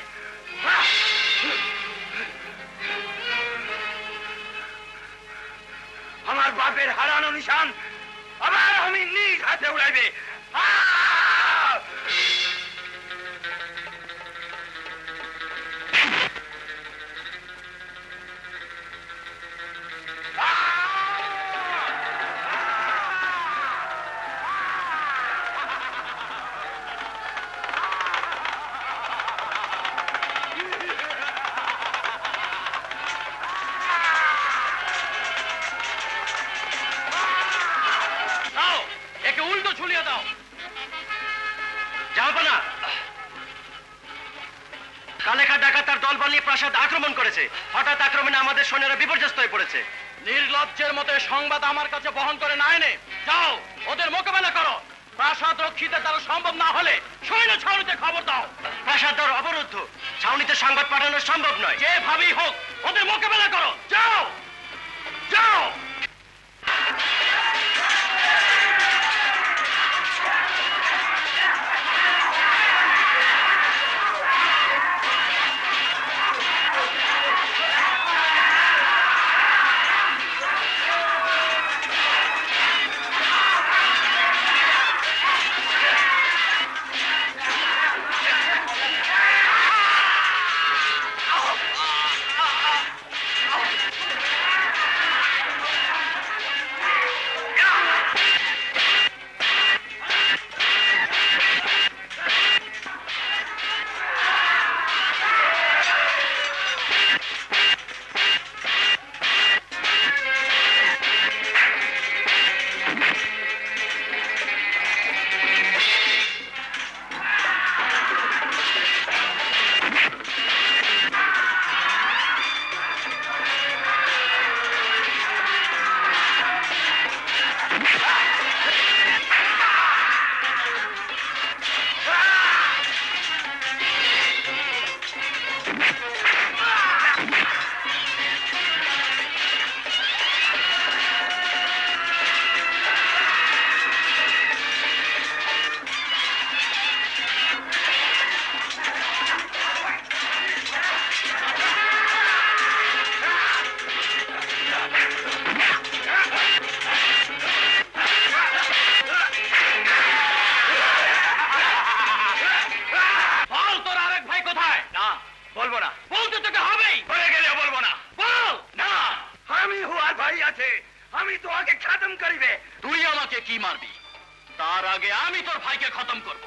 আমার বাপের হারানো নিশান আবার আমি নিজ হাতে উড়াইবে। একে উল্টো ঝুলিয়ে দাও। যাও না, কালেখা ডাকাতার দলবল নিয়ে প্রাসাদ আক্রমণ করেছে। হঠাৎ আক্রমণে আমাদের সৈন্যরা বিপর্যস্ত হয়ে পড়েছে। নির্লজ্জের মতো সংবাদ আমার কাছে বহন করে না এনে যাও, ওদের মোকাবেলা করো। প্রাসাদ রক্ষিতে তারা সম্ভব না হলে সৈন্য ছাউনিতে খবর দাও। প্রাসাদ দ্বার অবরুদ্ধ, ছাউনিতে সংবাদ পাঠানো সম্ভব নয়। যেভাবেই হোক ওদের মোকাবেলা করো, যাও যাও। করিবে। তুই আমাকে কি মারবি? তার আগে আমি তোর ভাইকে খতম করব।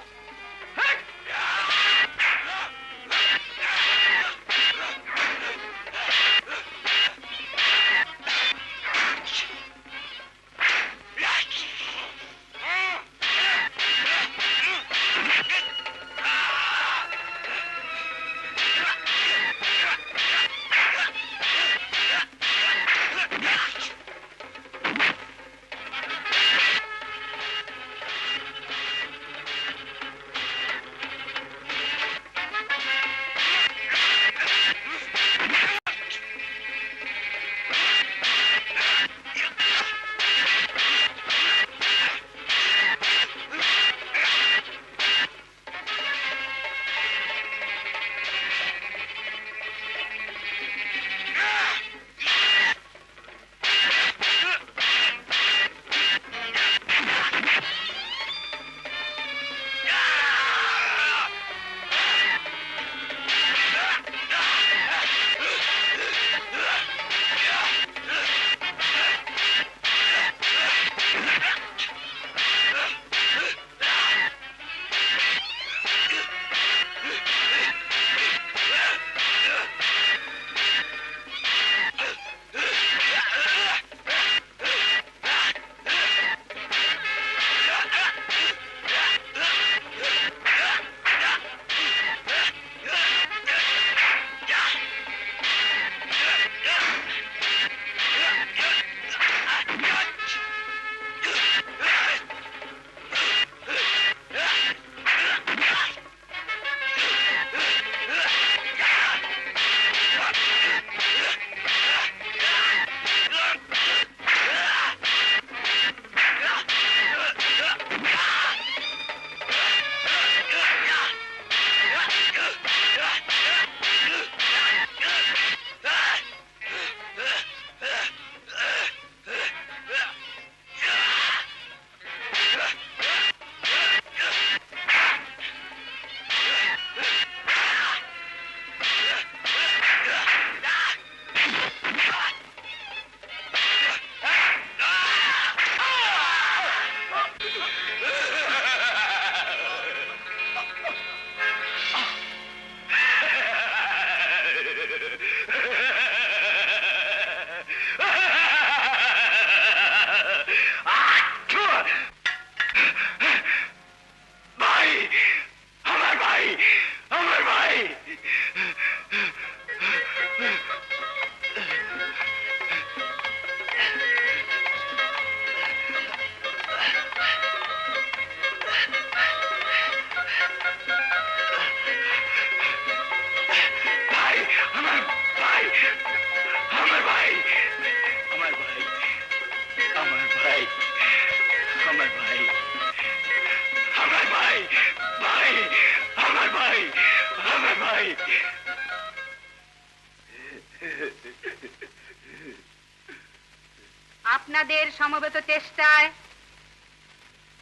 আপনাদের সমবেত চেষ্টায়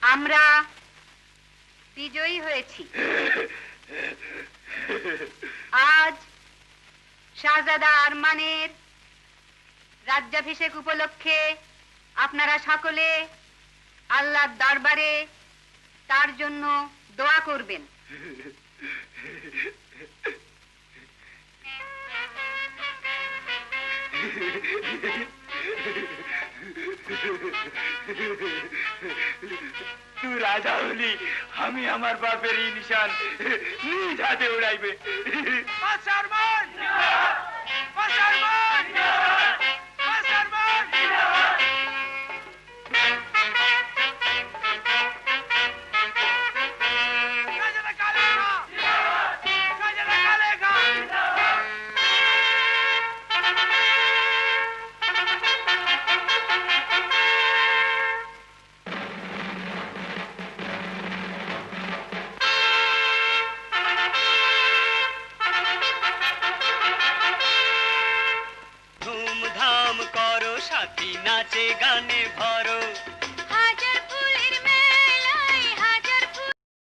আমরা বিজয়ী হয়েছি। আজ শাহজাদা আরমানের রাজ্যাভিষেক উপলক্ষে আপনারা সকলে আল্লাহর দরবারে তার জন্য দোয়া করবেন। তুই রাজা হলি, আমি আমার বাপের নিশান নিজ হাতে উড়াইবে। ধুমধাম করো সাথী, নাচে গানে ভর